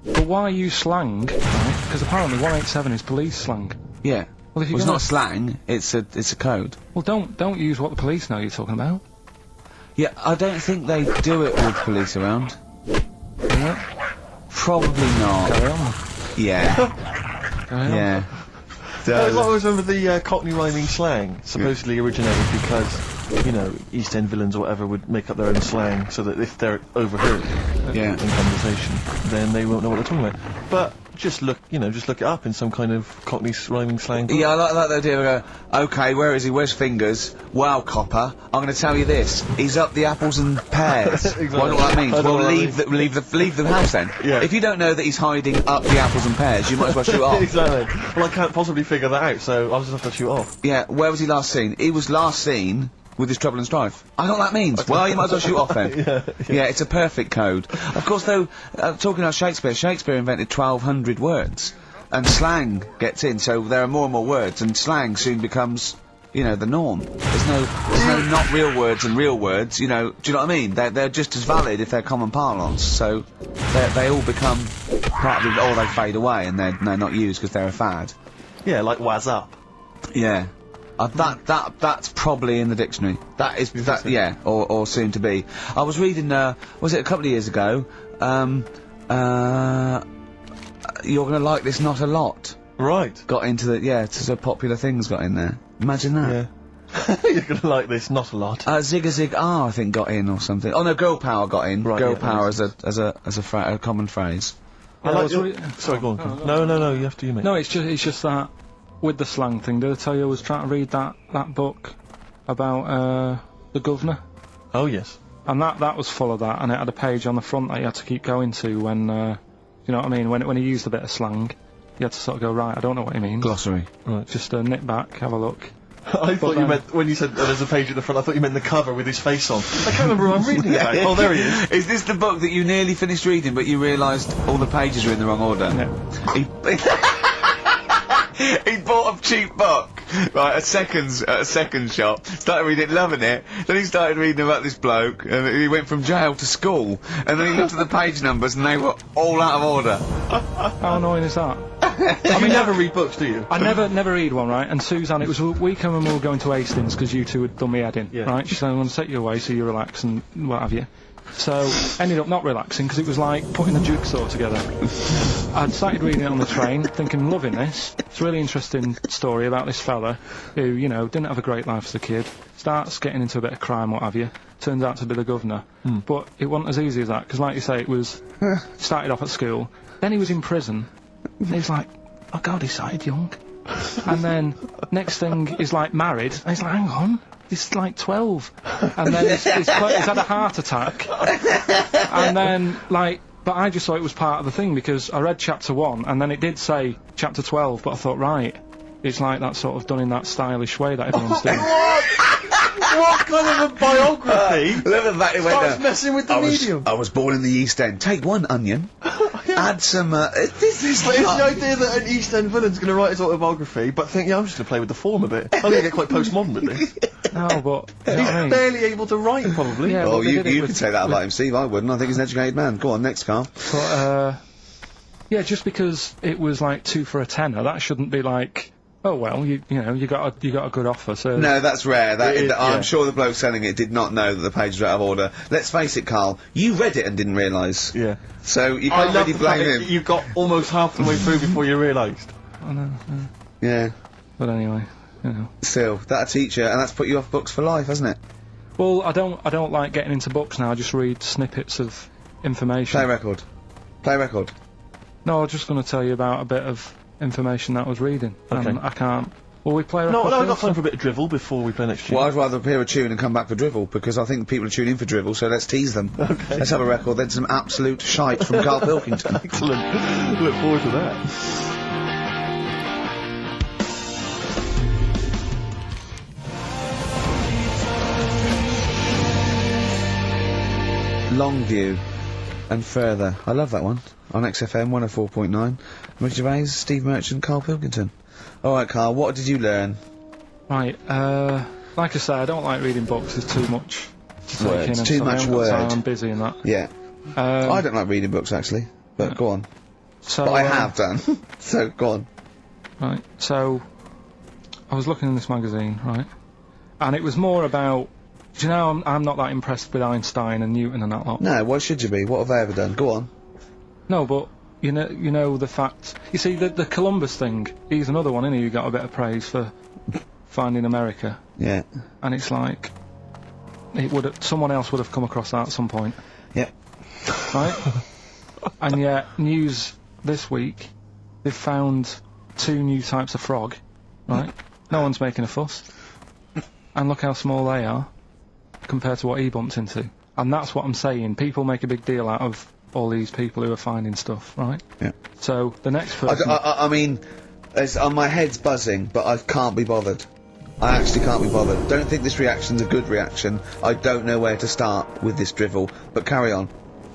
Speaker 3: But why use slang? Right? Because apparently 187 is police slang.
Speaker 1: Yeah.
Speaker 3: Well, if you're
Speaker 1: Well, it's
Speaker 3: gonna-
Speaker 1: not slang. It's a code.
Speaker 3: Well, don't use what the police know you're talking about.
Speaker 1: Yeah, I don't think they do it with police around.
Speaker 3: Yeah.
Speaker 1: Probably not.
Speaker 3: Carry on.
Speaker 1: Yeah.
Speaker 3: Carry on.
Speaker 1: Yeah.
Speaker 2: I always remember the Cockney rhyming slang supposedly originated because, you know, East End villains or whatever would make up their own slang so that if they're overheard
Speaker 1: Yeah.
Speaker 2: in conversation, then they won't know what they're talking about. But just look it up in some kind of Cockney rhyming slang.
Speaker 1: Yeah, I like the idea of go, okay, where is he? Where's Fingers? Wow, copper, I'm going to tell you this. He's up the apples and pears.
Speaker 2: Exactly.
Speaker 1: What do that means?
Speaker 2: I know
Speaker 1: Well,
Speaker 2: what
Speaker 1: leave the house then.
Speaker 2: Yeah.
Speaker 1: If you don't know that he's hiding up the apples and pears, you might as well shoot off.
Speaker 2: Exactly. Well, I can't possibly figure that out, so I'll just have to shoot off.
Speaker 1: Yeah, where was he last seen? He was last seen with his trouble and strife. I know what that means. Well, you might as well shoot off then.
Speaker 2: Yeah.
Speaker 1: It's a perfect code. Of course, though, talking about Shakespeare invented 1,200 words. And slang gets in, so there are more and more words, and slang soon becomes, you know, the norm. There's no not real words and real words, you know, do you know what I mean? They're just as valid if they're common parlance, so they all become part of the, or they fade away and they're not used because they're a fad.
Speaker 2: Yeah, like waz up.
Speaker 1: Yeah. That's probably in the dictionary. That is that, yeah, or soon to be. I was reading. Was it a couple of years ago? You're gonna like this not a lot.
Speaker 2: Right.
Speaker 1: Got into the it's so popular things got in there. Imagine that.
Speaker 2: Yeah. You're gonna like this not a lot.
Speaker 1: Zig a Zig Ah, I think got in or something. Oh no, girl power got in.
Speaker 2: Right,
Speaker 1: girl
Speaker 2: yeah,
Speaker 1: power as a common phrase.
Speaker 2: I like sorry, go on. No, you have to, you mate.
Speaker 3: No, it's just that with the slang thing. Did I tell you I was trying to read that book about the governor?
Speaker 2: Oh yes.
Speaker 3: And that was full of that, and it had a page on the front that you had to keep going to when, you know what I mean, when he used a bit of slang, you had to sort of go, right, I don't know what he means.
Speaker 1: Glossary.
Speaker 3: Right. Just nip back, have a look.
Speaker 2: I thought you meant, when you said there's a page at the front, I thought you meant the cover with his face on. I can't remember who I'm reading about. Oh, there he is.
Speaker 1: Is this the book that you nearly finished reading, but you realised all the pages were in the wrong order?
Speaker 3: Yeah.
Speaker 1: He bought a cheap book, right, at a second shop, started reading it, loving it, then he started reading about this bloke, and he went from jail to school, and then he looked at the page numbers, and they were all out of order.
Speaker 3: How annoying is that?
Speaker 2: I mean, never read books, do you?
Speaker 3: I never read one, right? And Suzanne, it was a weekend when we were going to Hastings because you two had done me head in, right? She said, I'm going to take you away so you relax and what have you. So, ended up not relaxing because it was like putting a jigsaw together. I'd started reading it on the train, thinking, loving this. It's a really interesting story about this fella who, you know, didn't have a great life as a kid, starts getting into a bit of crime, what have you, turns out to be the governor. But it wasn't as easy as that, because like you say, it was, started off at school, then he was in prison, and he's like, oh God, he started young. And then, next thing, he's like married, and he's like, hang on. He's like 12, and then he's had a heart attack, and then but I just thought it was part of the thing because I read chapter 1, and then it did say chapter 12, but I thought, right, it's like that sort of done in that stylish way that everyone's doing.
Speaker 2: What kind of a biography?
Speaker 1: Look at that, it went
Speaker 2: Starts
Speaker 1: down.
Speaker 2: messing with the medium.
Speaker 1: I was born in the East End. Take one onion, add some, this is
Speaker 2: But it's the idea that an East End villain's going to write his autobiography, but think, I'm just going to play with the form a bit. I'm going to get quite postmodern with this.
Speaker 3: No, but you know
Speaker 2: He's
Speaker 3: what I mean?
Speaker 2: barely able to write, probably.
Speaker 3: Yeah,
Speaker 1: Oh,
Speaker 3: but they
Speaker 1: you
Speaker 3: did it
Speaker 1: can
Speaker 3: with-
Speaker 1: say that about him, Steve. I wouldn't. I think he's an educated man. Go on, next, Carl.
Speaker 3: But yeah, just because it was like 2 for a tenner, that shouldn't be like, oh well, you know, you got a good offer. So
Speaker 1: No, that's rare. I'm
Speaker 2: yeah.
Speaker 1: sure the bloke selling it did not know that the pages were out of order. Let's face it, Carl. You read it and didn't realise.
Speaker 2: Yeah.
Speaker 1: So you
Speaker 2: I
Speaker 1: can't
Speaker 2: love
Speaker 1: really
Speaker 2: the
Speaker 1: blame
Speaker 2: fact
Speaker 1: him.
Speaker 2: that you got almost half the way through before you realised.
Speaker 3: I know,
Speaker 1: Yeah.
Speaker 3: but anyway, you know.
Speaker 1: Still, that'll teach you, and that's put you off books for life, hasn't it?
Speaker 3: Well, I don't like getting into books now. I just read snippets of information.
Speaker 1: Play record. Play record.
Speaker 3: No, I was just going to tell you about a bit of information that I was reading,
Speaker 2: Okay.
Speaker 3: and I can't. Will we play?
Speaker 2: No,
Speaker 3: record
Speaker 2: I've got
Speaker 3: first?
Speaker 2: time for a bit of drivel before we play next tune.
Speaker 1: Well, I'd rather hear a tune and come back for drivel, because I think people are tuning in for drivel, so let's tease them.
Speaker 2: Okay.
Speaker 1: Let's have a record, then some absolute shite from Carl Pilkington.
Speaker 2: Excellent. Look forward to that.
Speaker 1: Longview and Further. I love that one. On XFM 104.9. Ricky Gervais, Steve Merchant, Carl Pilkington. Alright, Carl, what did you learn?
Speaker 3: Right. Like I say, I don't like reading books. There's too much to take
Speaker 1: Words,
Speaker 3: in. And
Speaker 1: too
Speaker 3: stuff. I
Speaker 1: much
Speaker 3: haven't got time,
Speaker 1: word.
Speaker 3: I'm busy and that.
Speaker 1: Yeah. I don't like reading books, actually. But go on.
Speaker 3: So
Speaker 1: But I have done. So, go on.
Speaker 3: Right. So I was looking in this magazine, right, and it was more about. Do you know, I'm not that impressed with Einstein and Newton and that lot.
Speaker 1: No, why should you be? What have they ever done? Go on.
Speaker 3: No, but you know the fact. You see, the Columbus thing. He's another one, isn't he? Who got a bit of praise for finding America,
Speaker 1: Yeah.
Speaker 3: and it's like someone else would have come across that at some point,
Speaker 1: Yep.
Speaker 3: right? And yet, news this week, they've found 2 new types of frog, right? No one's making a fuss, and look how small they are compared to what he bumped into. And that's what I'm saying. People make a big deal out of all these people who are finding stuff, right?
Speaker 1: Yeah.
Speaker 3: So the next person.
Speaker 1: I mean, my head's buzzing, but I can't be bothered. I actually can't be bothered. Don't think this reaction's a good reaction. I don't know where to start with this drivel, but carry on.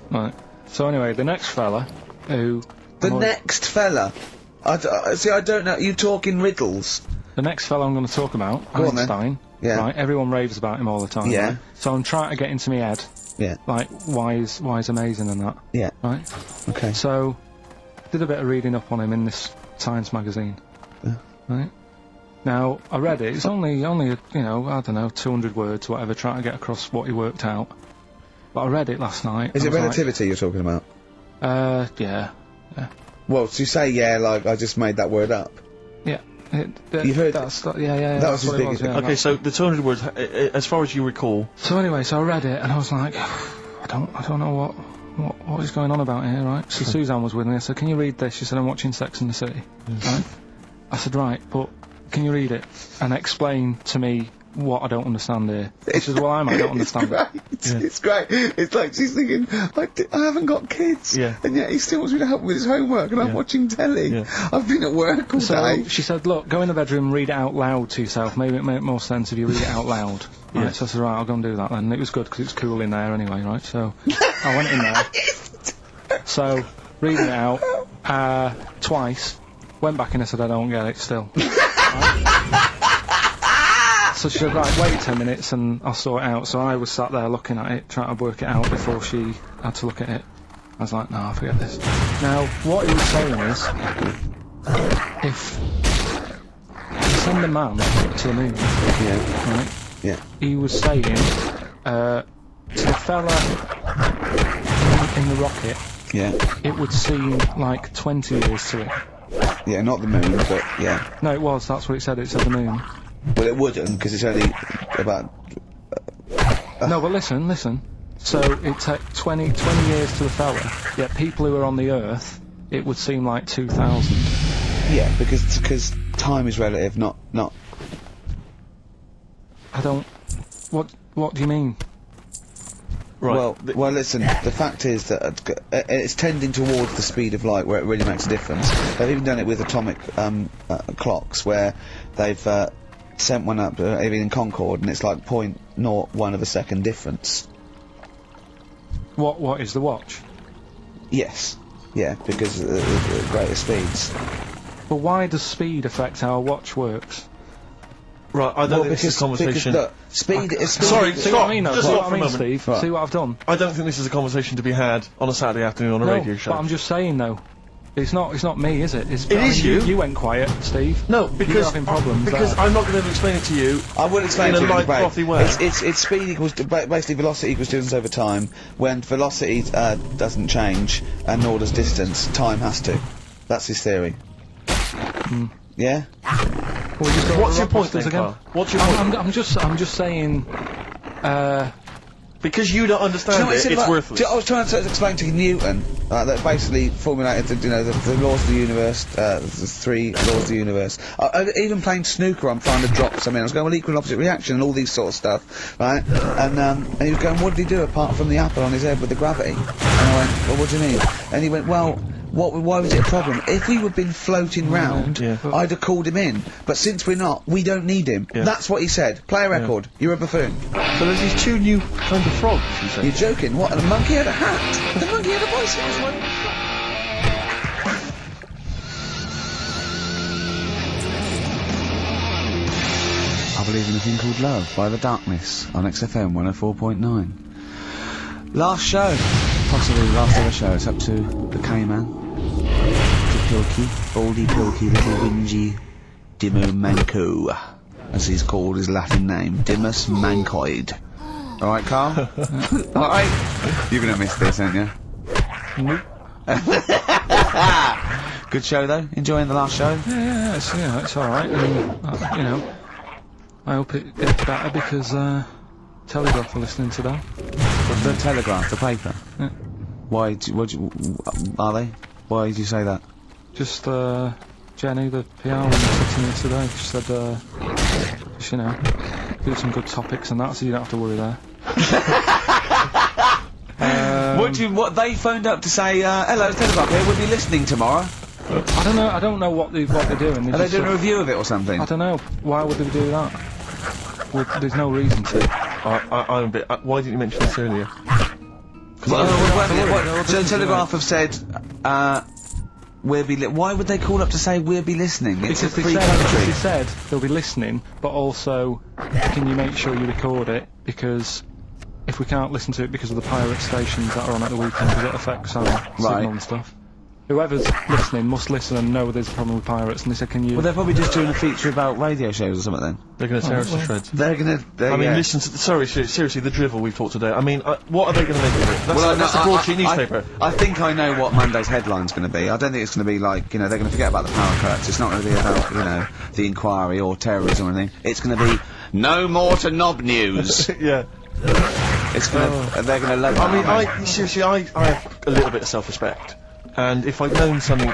Speaker 3: Right. So anyway, the next fella who.
Speaker 1: The next fella. See, I don't know. You talk in riddles.
Speaker 3: The next fella I'm going to talk about,
Speaker 1: Go on then.
Speaker 3: Einstein.
Speaker 1: Yeah.
Speaker 3: Right. Everyone raves about him all the time.
Speaker 1: Yeah.
Speaker 3: Right? So I'm trying to get into my head,
Speaker 1: Yeah.
Speaker 3: like why he's amazing and that.
Speaker 1: Yeah.
Speaker 3: Right.
Speaker 1: Okay.
Speaker 3: So, did a bit of reading up on him in this Science magazine.
Speaker 1: Yeah.
Speaker 3: Right. Now, I read it. It's only you know, I don't know, 200 words, whatever, trying to get across what he worked out. But I read it last night.
Speaker 1: Is it
Speaker 3: and I was
Speaker 1: relativity you're talking about?
Speaker 3: like, yeah.
Speaker 1: Well, to say, yeah, like, I just made that word up.
Speaker 3: Yeah.
Speaker 1: You've heard
Speaker 3: that's, yeah,
Speaker 1: that was
Speaker 3: that's
Speaker 1: his
Speaker 3: what it
Speaker 1: biggest
Speaker 3: was, yeah,
Speaker 2: Okay, so the 200 words, as far as you recall.
Speaker 3: So anyway, so I read it and I was like, I don't know what is going on about here, right? So Suzanne was with me. I said, can you read this? She said, I'm watching Sex and the City. Right? I said, right, but can you read it and explain to me what I don't understand here? She says, well, I don't understand it.
Speaker 1: It's great. It's like she's thinking, I haven't got kids.
Speaker 2: Yeah.
Speaker 1: And yet he still wants me to help with his homework and I'm watching telly.
Speaker 2: Yeah.
Speaker 1: I've been at work all day.
Speaker 3: So she said, look, go in the bedroom and read it out loud to yourself. Maybe it make more sense if you read it out loud.
Speaker 2: Yeah.
Speaker 3: Right, so I said, right, I'll go and do that then. And it was good because it was cool in there anyway, right? So I went in there. So, reading it out, twice. Went back in and said, I don't get it still. Right? So she said, right, wait 10 minutes and I'll sort it out. So I was sat there looking at it, trying to work it out before she had to look at it. I was like, no, forget this. Now, what he was saying is, if you send a man to the moon, right?
Speaker 1: Yeah.
Speaker 3: He was saying, to the fella in the rocket, it would seem like 20 years to it.
Speaker 1: Yeah, not the moon, but yeah.
Speaker 3: No, it was, that's what it said the moon.
Speaker 1: Well, it wouldn't, because it's only about...
Speaker 3: No, but listen. So it took 20 years to the fella, yet people who are on the Earth, it would seem like 2,000.
Speaker 1: Yeah, because time is relative, not...
Speaker 3: I don't... What do you mean?
Speaker 2: Right.
Speaker 1: Well, listen, the fact is that it's tending towards the speed of light where it really makes a difference. They've even done it with atomic clocks where they've sent one up, even in Concorde, and it's like 0.01 of a second difference.
Speaker 3: What is the watch?
Speaker 1: Yes. Yeah, because of the greater speeds.
Speaker 3: But why does speed affect how a watch works?
Speaker 2: Right, I don't think this is a conversation...
Speaker 1: Because, look, speed is...
Speaker 2: Sorry,
Speaker 3: See what I mean, though?
Speaker 2: Just
Speaker 3: See
Speaker 2: stop
Speaker 3: what
Speaker 2: for
Speaker 3: I
Speaker 2: a
Speaker 3: mean,
Speaker 2: moment.
Speaker 3: Steve?
Speaker 1: Right.
Speaker 3: See what I've done?
Speaker 2: I don't think this is a conversation to be had on a Saturday afternoon on a radio show.
Speaker 3: But I'm just saying, though. It's not me, is it?
Speaker 2: It is you.
Speaker 3: You went quiet, Steve.
Speaker 2: No, because
Speaker 3: You're having problems
Speaker 2: because
Speaker 3: there.
Speaker 2: I'm not going to explain it to you.
Speaker 1: I will explain
Speaker 2: in
Speaker 1: to
Speaker 2: a
Speaker 1: you
Speaker 2: light,
Speaker 1: Craig.
Speaker 2: frothy way.
Speaker 1: It's speed equals basically velocity equals distance over time. When velocity doesn't change and nor does distance, time has to. That's his theory. Yeah.
Speaker 3: Well, just go
Speaker 2: What's
Speaker 3: over
Speaker 2: your point
Speaker 3: Rockbusters
Speaker 2: then,
Speaker 3: again?
Speaker 2: Carl? What's your point?
Speaker 3: I'm just saying.
Speaker 2: Because you don't understand
Speaker 1: what
Speaker 2: it, it's worthless.
Speaker 1: I was trying to explain to Newton that basically formulated the laws of the universe, the 3 laws of the universe. Even playing snooker, I'm trying to drop something. I was going, well, equal and opposite reaction and all these sort of stuff, right? And he was going, what did he do apart from the apple on his head with the gravity? And I went, well, what do you mean? And he went, well, why was it a problem? If we had been floating round, I'd have called him in. But since we're not, we don't need him.
Speaker 2: Yeah.
Speaker 1: That's what he said. Play a record. You're a buffoon.
Speaker 2: So there's these 2 new kind of frogs, you say?
Speaker 1: You're joking. What? The monkey had a hat. The monkey had a voice. I Believe in a Thing Called Love by The Darkness on XFM 104.9. Last show. Possibly the last ever show. It's up to the K-Man. To Pilky. Baldy Pilky, little whingy Dimmu Manco, as he's called his Latin name. Dimmus Mancoid. Alright, Carl? Alright? You're gonna miss this, aren't you?
Speaker 3: Nope.
Speaker 1: Good show, though? Enjoying the last show?
Speaker 3: Yeah, it's alright. And, I hope it gets better because, Telegraph are listening today.
Speaker 1: The Telegraph, the paper?
Speaker 3: Yeah.
Speaker 1: Why, are they? Why did you say that?
Speaker 3: Just, Jenny, the PR woman, said to me today. She said, just, do some good topics and that, so you don't have to worry there.
Speaker 1: What they phoned up to say, hello, it's Telegraph here, we'll be listening tomorrow.
Speaker 3: I don't know what they're doing.
Speaker 1: Are they doing a review of it or something?
Speaker 3: I don't know. Why would they do that? Well, there's no reason to.
Speaker 2: I'm a bit... why didn't you mention this earlier?
Speaker 1: So Telegraph have said, why would they call up to say we'll be listening? It's a free country.
Speaker 3: They said they'll be listening, but also, can you make sure you record it? Because if we can't listen to it because of the pirate stations that are on at the weekend, because it affects our signal and stuff. whoever's listening must listen and know there's a problem with pirates, and they said, can you...
Speaker 1: Well, they're probably just doing a feature about radio shows or something then.
Speaker 2: They're going to tear us to shreds.
Speaker 1: They're gonna...
Speaker 2: I mean, listen to seriously, the drivel we've talked today. I mean, what are they going to make of it? That's a broadsheet newspaper.
Speaker 1: I think I know what Monday's headline's going to be. I don't think it's going to be like, you know, they're going to forget about the power cuts. It's not going to be about, you know, the inquiry or terrorism or anything. It's going to be no more to knob news.
Speaker 2: Yeah.
Speaker 1: It's gonna. They're going to love.
Speaker 2: I mean, I have a little bit of self-respect. And if I'd known something a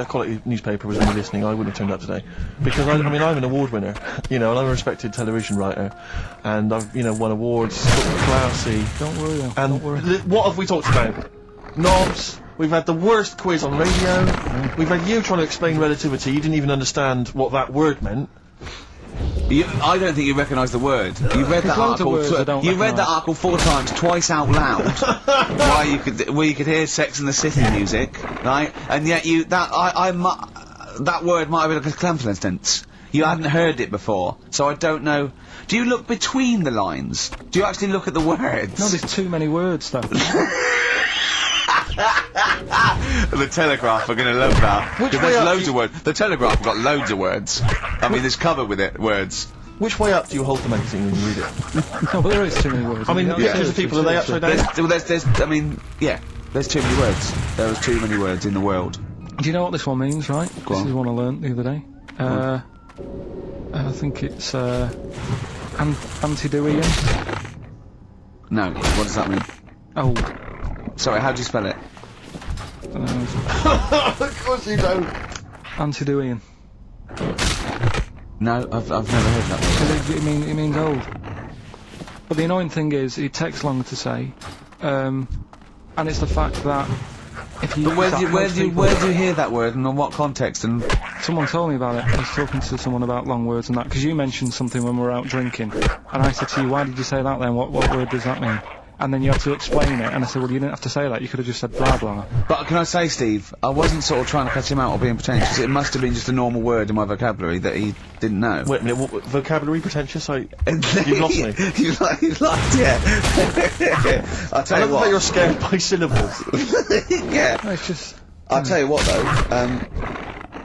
Speaker 2: quality newspaper was going to be listening, I wouldn't have turned up today. Because I mean, I'm an award winner, you know, and I'm a respected television writer, and I've, you know, won awards, sort of classy.
Speaker 3: Don't worry,
Speaker 2: And
Speaker 3: don't worry.
Speaker 2: what have we talked about? Knobs. We've had the worst quiz on radio. We've had you trying to explain relativity. You didn't even understand what that word meant.
Speaker 1: I don't think you recognise the word. You read that article. You read that article 4 times, twice out loud, where you could hear Sex and the City music, right? And yet that word might have been like a coincidence. You hadn't heard it before, so I don't know. Do you look between the lines? Do you actually look at the words?
Speaker 3: No, there's too many words, though.
Speaker 1: The Telegraph are going to love that. Because there's loads of words. The Telegraph have got loads of words. I mean, there's covered with it, words.
Speaker 2: Which way up do you hold the magazine when you read it?
Speaker 3: No, but there is too many words.
Speaker 2: I mean, pictures of people, are they upside down?
Speaker 1: There's I mean, yeah, there's too many words. There is too many words in the world.
Speaker 3: Do you know what this one means, right?
Speaker 1: Go on.
Speaker 3: This is one I learnt the other day. I think it's, Antediluvian.
Speaker 1: No, what does that mean?
Speaker 3: Old.
Speaker 1: Sorry, how do you spell it?
Speaker 2: Of course you don't.
Speaker 3: Antediluvian.
Speaker 1: No, I've never heard that word.
Speaker 3: It means old. But the annoying thing is, it takes longer to say, and it's the fact that if you.
Speaker 1: But where do you hear that word and in what context? And
Speaker 3: someone told me about it. I was talking to someone about long words and that, because you mentioned something when we were out drinking, and I said to you, "Why did you say that then? What word does that mean?" And then you had to explain it, and I said, well, you didn't have to say that, you could have just said blah blah.
Speaker 1: But can I say, Steve, I wasn't sort of trying to catch him out or being pretentious. It must have been just a normal word in my vocabulary that he didn't know.
Speaker 2: Wait a minute, what, vocabulary pretentious? You've lost me.
Speaker 1: you like, yeah. I'll tell
Speaker 2: I
Speaker 1: you
Speaker 2: love
Speaker 1: what.
Speaker 2: that you're scared by syllables.
Speaker 1: Yeah.
Speaker 3: No, it's just...
Speaker 1: I'll tell you what, though,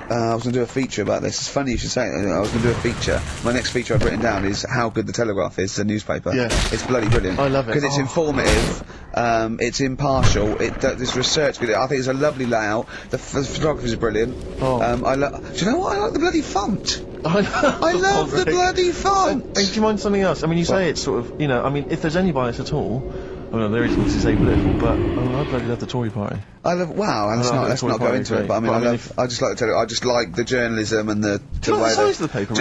Speaker 1: I was going to do a feature about this. It's funny you should say it. I was going to do a feature. My next feature I've written down is how good the Telegraph is, the newspaper.
Speaker 2: Yeah.
Speaker 1: It's bloody brilliant.
Speaker 2: I love it.
Speaker 1: Because it's informative, it's impartial, there's research with it. I think it's a lovely layout. The photography is brilliant.
Speaker 2: Oh.
Speaker 1: Do you know what? I like the bloody font.
Speaker 2: I
Speaker 1: love the bloody font.
Speaker 2: Do you mind something else? I mean, you say it's sort of, you know, I mean, if there's any bias at all, I mean, there is to say political, but I bloody love the Tory party.
Speaker 1: Wow, and let's not go into it, but I mean, I just like to tell you, I just like the journalism and the
Speaker 2: Do you
Speaker 1: way
Speaker 2: like the size of the paper?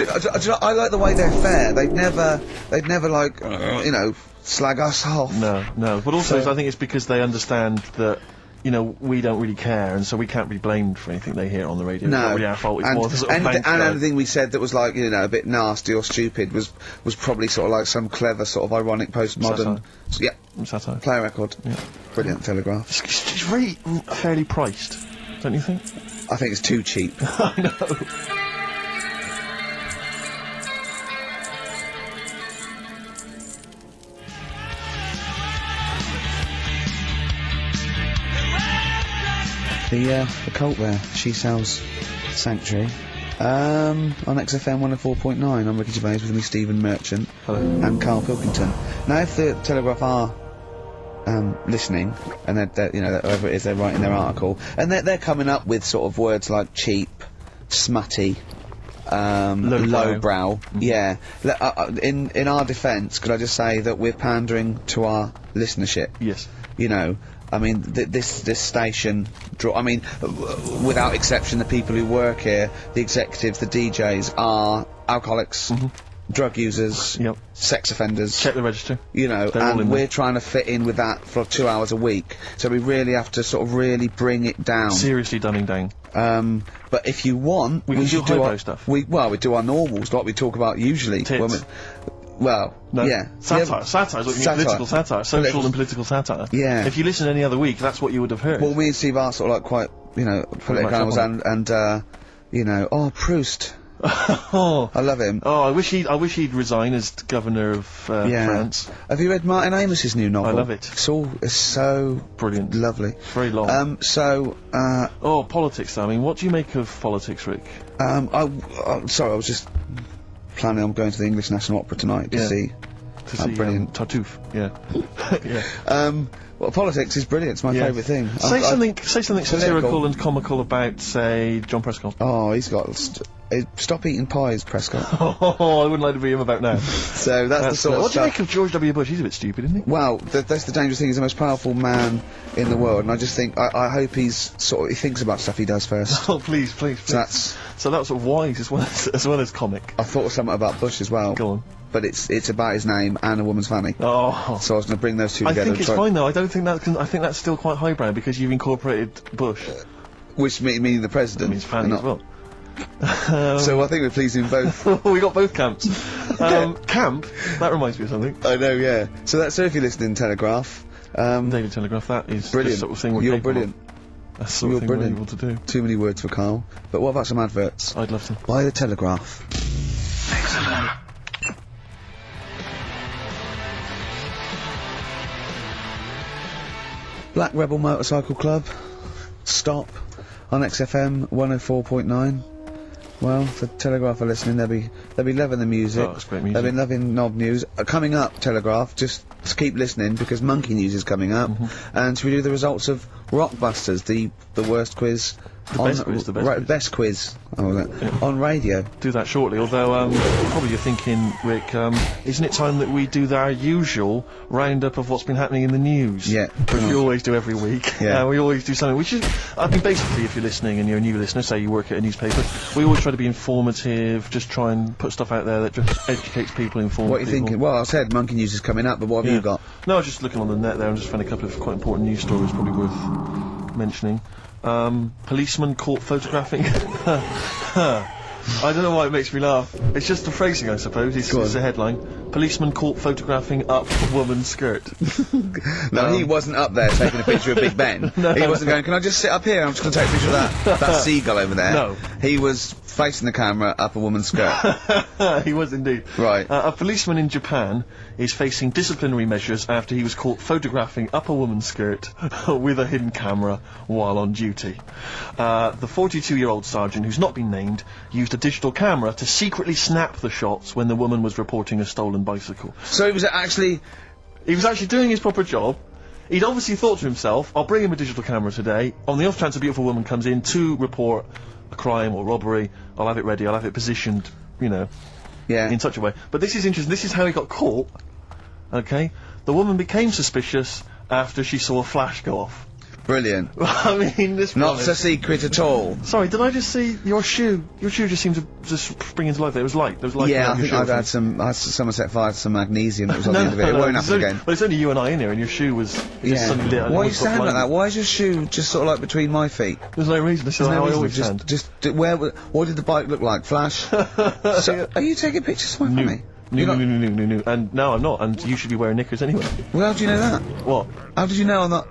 Speaker 1: I like the way they're fair. They'd never like, you know, slag us off.
Speaker 2: No. But also, I think it's because they understand that, you know, we don't really care, and so we can't be blamed for anything they hear on the radio.
Speaker 1: No,
Speaker 2: It's not really our fault. It's more the sort of
Speaker 1: and
Speaker 2: bank guy.
Speaker 1: anything we said that was like, you know, a bit nasty or stupid was probably sort of like some clever sort of ironic postmodern.
Speaker 2: Satire.
Speaker 1: Play record.
Speaker 2: Yeah.
Speaker 1: Brilliant Telegraph.
Speaker 2: It's really fairly priced, don't you think?
Speaker 1: I think it's too cheap.
Speaker 2: I know.
Speaker 1: The cult there, She Sells Sanctuary. On XFM 104.9, I'm Ricky Gervais, with me Stephen Merchant.
Speaker 2: Hello.
Speaker 1: And Carl Pilkington. Now, if the Telegraph are listening, and they're you know, whoever it is, they're writing their article, and they're coming up with sort of words like cheap, smutty, lowbrow. Yeah. In our defence, could I just say that we're pandering to our listenership?
Speaker 2: Yes.
Speaker 1: You know, I mean, this station I mean, without exception, the people who work here, the executives, the DJs, are alcoholics, drug users, sex offenders.
Speaker 2: Check the register.
Speaker 1: You know, and we're trying to fit in with that for 2 hours a week. So we really have to sort of really bring it down.
Speaker 2: Seriously dumbing down.
Speaker 1: But if you want,
Speaker 2: we
Speaker 1: should do our
Speaker 2: stuff.
Speaker 1: We do our normals, like we talk about usually.
Speaker 2: Tits.
Speaker 1: Satire.
Speaker 2: Satire is what you mean, political satire. Social and political satire.
Speaker 1: Yeah.
Speaker 2: If you listen any other week, that's what you would have heard.
Speaker 1: Well, me and Steve are sort of like quite, you know, political animals and you know, Proust.
Speaker 2: Oh,
Speaker 1: I love him.
Speaker 2: I wish he'd resign as governor of France.
Speaker 1: Have you read Martin Amos's new novel?
Speaker 2: I love it.
Speaker 1: It's so
Speaker 2: Brilliant.
Speaker 1: lovely.
Speaker 2: It's very long.
Speaker 1: Politics.
Speaker 2: I mean, what do you make of politics, Rick?
Speaker 1: Sorry, I was just planning on going to the English National Opera tonight to see. Brilliant.
Speaker 2: Tartuffe. Yeah.
Speaker 1: Well, politics is brilliant. It's my favourite thing.
Speaker 2: Say something satirical and comical about, say, John Prescott.
Speaker 1: Oh, he's got. Stop eating pies, Prescott.
Speaker 2: Oh, I wouldn't like to be him about now.
Speaker 1: So that's the sort of
Speaker 2: What do you
Speaker 1: stuff.
Speaker 2: make of George W. Bush? He's a bit stupid, isn't he?
Speaker 1: Well, that's the dangerous thing. He's the most powerful man in the world, and I just think I hope he thinks about stuff he does first.
Speaker 2: Oh, please.
Speaker 1: So that's
Speaker 2: sort of wise as well as comic.
Speaker 1: I thought of something about Bush as well.
Speaker 2: Go on.
Speaker 1: But it's about his name and a woman's fanny.
Speaker 2: Oh.
Speaker 1: So I was going to bring those two
Speaker 2: I
Speaker 1: together.
Speaker 2: think it's fine though. I don't think that. I think that's still quite highbrow because you've incorporated Bush.
Speaker 1: Which meaning the president.
Speaker 2: That means fanny as well.
Speaker 1: So I think we're pleasing both.
Speaker 2: We got both camps. Camp? That reminds me of something.
Speaker 1: I know, yeah. So if you're listening, Telegraph.
Speaker 2: Daily Telegraph, that is
Speaker 1: brilliant.
Speaker 2: the sort of thing we're
Speaker 1: You're
Speaker 2: capable
Speaker 1: brilliant.
Speaker 2: of. That's the sort of thing we're able to do.
Speaker 1: Too many words for Carl. But what about some adverts?
Speaker 2: I'd love to.
Speaker 1: Buy the Telegraph.
Speaker 4: Excellent.
Speaker 1: Black Rebel Motorcycle Club. Stop. On XFM 104.9. Well, the Telegraph are listening. They'll be loving the music.
Speaker 2: Oh, that's great music.
Speaker 1: They'll be loving Knob News. Coming up, Telegraph. Just keep listening because Monkey News is coming up. And should we do the results of Rockbusters, the worst quiz? Best quiz. On radio.
Speaker 2: Do that shortly. Although probably you're thinking, Rick, isn't it time that we do our usual roundup of what's been happening in the news?
Speaker 1: Yeah.
Speaker 2: Which we always do every week.
Speaker 1: Yeah.
Speaker 2: We always do something. Which is, I mean, basically, if you're listening and you're a new listener, say you work at a newspaper, we always try to be informative, just try and put stuff out there that just educates people, informs
Speaker 1: What are you
Speaker 2: people.
Speaker 1: thinking? Well, I said Monkey News is coming up, but what have you got?
Speaker 2: No, I was just looking on the net there and just found a couple of quite important news stories probably worth mentioning. Policeman caught photographing. I don't know why it makes me laugh. It's just the phrasing, I suppose. It's a headline. Policeman caught photographing up woman's skirt.
Speaker 1: No, he wasn't up there taking a picture of Big Ben. He wasn't going, can I just sit up here? I'm just going to take a picture of that seagull over there.
Speaker 2: No.
Speaker 1: He was facing the camera up a woman's skirt.
Speaker 2: He was indeed.
Speaker 1: Right.
Speaker 2: A policeman in Japan is facing disciplinary measures after he was caught photographing up a woman's skirt with a hidden camera while on duty. The 42-year-old sergeant, who's not been named, used a digital camera to secretly snap the shots when the woman was reporting a stolen bicycle.
Speaker 1: So he was actually
Speaker 2: doing his proper job. He'd obviously thought to himself, I'll bring him a digital camera today. On the off chance a beautiful woman comes in to report a crime or robbery, I'll have it ready, I'll have it positioned, in such a way. But this is interesting, this is how he got caught. Okay? The woman became suspicious after she saw a flash go off.
Speaker 1: brilliant.
Speaker 2: I mean, this
Speaker 1: Not a secret at all.
Speaker 2: Sorry, did I just see your shoe? Your shoe just seemed to just spring into life. There was light. There was light.
Speaker 1: Yeah, I
Speaker 2: around your
Speaker 1: think
Speaker 2: shoe,
Speaker 1: I've had someone set fire to some magnesium that was on the end of it. It won't happen again.
Speaker 2: Well, it's only you and I in here, and your shoe was just suddenly lit.
Speaker 1: Why are you standing like that? Why is your shoe just sort of like between my feet?
Speaker 2: There's no reason. This is how I always stand.
Speaker 1: What did the bike look like? Flash? So, are you taking pictures of my family?
Speaker 2: No. And no, I'm not. And you should be wearing knickers anyway.
Speaker 1: Well, how do you know that?
Speaker 2: What?
Speaker 1: How did you know I'm not?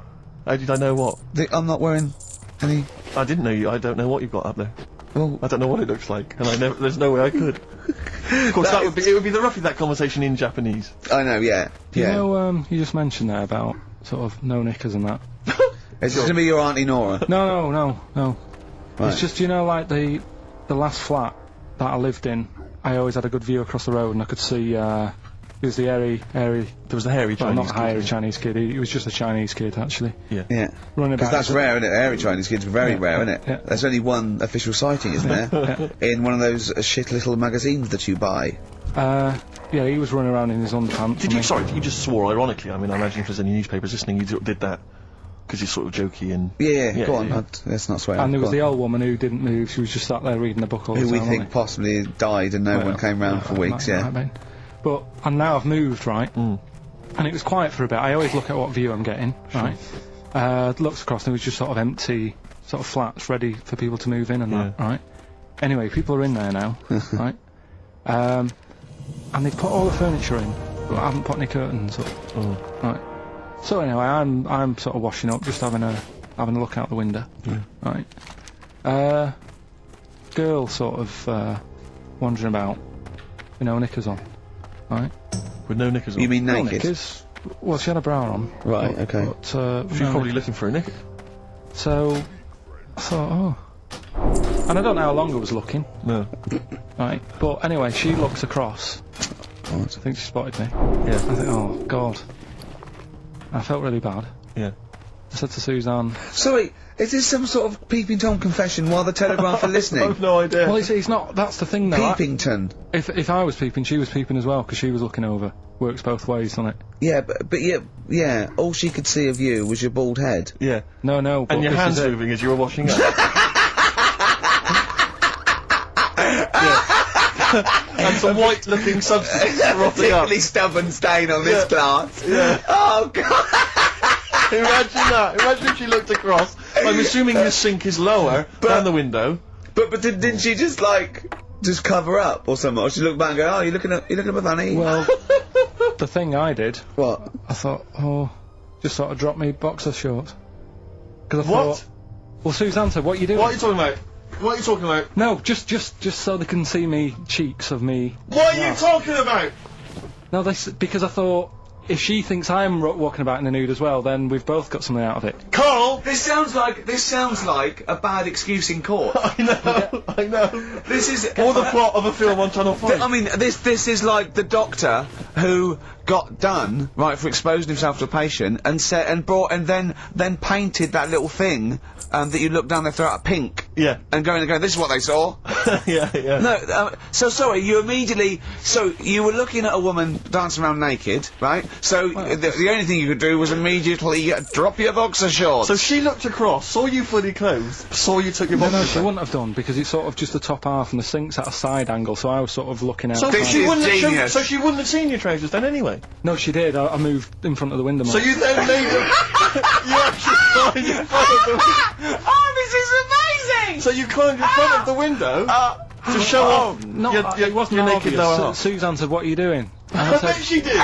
Speaker 2: How did I know what?
Speaker 1: I'm not wearing any.
Speaker 2: I didn't know you. I don't know what you've got up there.
Speaker 1: Well,
Speaker 2: I don't know what it looks like, and there's no way I could. Of course, it would be roughly that conversation in Japanese.
Speaker 1: I know, yeah.
Speaker 3: You know, you just mentioned there about sort of no knickers and that.
Speaker 1: It's just gonna be your Auntie Nora.
Speaker 3: No.
Speaker 1: Right.
Speaker 3: It's just, like the last flat that I lived in, I always had a good view across the road and I could see, it was the hairy...
Speaker 2: There was the hairy
Speaker 3: well,
Speaker 2: Chinese
Speaker 3: not hairy Chinese kid, he was just a Chinese kid, actually.
Speaker 1: Yeah.
Speaker 3: Running
Speaker 1: Because
Speaker 3: about...
Speaker 1: that's rare, isn't it? Hairy Chinese kids are very rare, isn't it?
Speaker 3: Yeah.
Speaker 1: There's only one official sighting, isn't there? In one of those shit little magazines that you buy.
Speaker 3: Yeah, he was running around in his underpants.
Speaker 2: Sorry, you just swore ironically. I mean, I imagine if there's any newspapers listening, you did that. Because you're sort of jokey and...
Speaker 1: Yeah, go on, let's not swear.
Speaker 3: And there was the old woman who didn't move, she was just sat there reading the book all the
Speaker 1: Who
Speaker 3: time.
Speaker 1: we think possibly died and no one came round for weeks,
Speaker 3: And now I've moved, right? And it was quiet for a bit. I always look at what view I'm getting, right? Looks across and it was just sort of empty, sort of flats ready for people to move in and that, right? Anyway, people are in there now, right? And they've put all the furniture in, but I haven't put any curtains up, right? So anyway, I'm sort of washing up, just having a look out the window, right? Girl sort of wandering about with no knickers on, right?
Speaker 2: With no knickers on.
Speaker 1: You mean
Speaker 3: No
Speaker 1: naked?
Speaker 3: knickers. Well, she had a bra on.
Speaker 1: Right, okay.
Speaker 3: But,
Speaker 2: She was
Speaker 3: no
Speaker 2: probably
Speaker 3: knickers.
Speaker 2: looking for a knicker.
Speaker 3: So, I thought, oh. And I don't know how long I was looking,
Speaker 2: No.
Speaker 3: right? But anyway, she looks across.
Speaker 1: God.
Speaker 3: I think she spotted me.
Speaker 2: Yeah.
Speaker 3: I think, oh, God. I felt really bad.
Speaker 2: Yeah.
Speaker 3: I said to Suzanne,
Speaker 1: Sorry, is this some sort of Peeping Tom confession while the Telegraph are listening?
Speaker 2: I've no idea.
Speaker 3: well, it's not, that's the thing though.
Speaker 1: Peepington.
Speaker 3: If I was peeping, she was peeping as well, because she was looking over. Works both ways, doesn't it?
Speaker 1: Yeah, but yeah, all she could see of you was your bald head.
Speaker 2: Yeah.
Speaker 3: No, but
Speaker 2: And your
Speaker 3: this
Speaker 2: hands
Speaker 3: is it.
Speaker 2: moving as you were washing up. And some white-looking substance rotting up.
Speaker 1: Particularly stubborn stain on this glass.
Speaker 2: Yeah.
Speaker 1: Oh, God.
Speaker 2: Imagine that. Imagine if she looked across. I'm assuming the sink is lower than the window.
Speaker 1: But didn't she just, like, just cover up or something? Or she looked back and go, oh, you looking at my funny?
Speaker 3: Well, the thing I did,
Speaker 1: What?
Speaker 3: I thought, oh, just sort of drop me boxer shorts. Because I
Speaker 2: What?
Speaker 3: thought, well, Suzanne said, what are you doing?
Speaker 2: What are you talking about? What are you talking about?
Speaker 3: No, just so they can see me cheeks of me.
Speaker 2: What are you talking about?
Speaker 3: No, because I thought, if she thinks I'm walking about in the nude as well, then we've both got something out of it.
Speaker 2: Carl!
Speaker 1: This sounds like a bad excuse in court.
Speaker 2: I know.
Speaker 1: This is
Speaker 2: Or the plot of a film on Channel 5.
Speaker 1: I mean, this is like the doctor who got done right for exposing himself to a patient and said and then painted that little thing that you look down their throat pink.
Speaker 2: Yeah.
Speaker 1: And going, this is what they saw.
Speaker 2: yeah.
Speaker 1: No, so sorry, you were looking at a woman dancing around naked, right? So the only thing you could do was immediately drop your boxer shorts.
Speaker 2: So she looked across, saw you fully clothed, saw you took your
Speaker 3: No,
Speaker 2: boxers
Speaker 3: she
Speaker 2: off.
Speaker 3: wouldn't have done, because it's sort of just the top half and the sink's at a side angle, so I was sort of looking out.
Speaker 2: So
Speaker 1: This
Speaker 2: she
Speaker 1: is
Speaker 2: wouldn't have
Speaker 1: genius.
Speaker 2: so she wouldn't have seen your trousers then anyway.
Speaker 3: No, she did. I moved in front of the window.
Speaker 2: So you then made them. You actually climbed in front of the.
Speaker 1: Oh, this is amazing!
Speaker 2: So you climbed in front of the window to show off
Speaker 3: it wasn't
Speaker 2: your naked
Speaker 3: obvious.
Speaker 2: lower half.
Speaker 3: Susan said, what are you doing? And
Speaker 2: I
Speaker 3: I
Speaker 2: bet
Speaker 3: said,
Speaker 2: she did.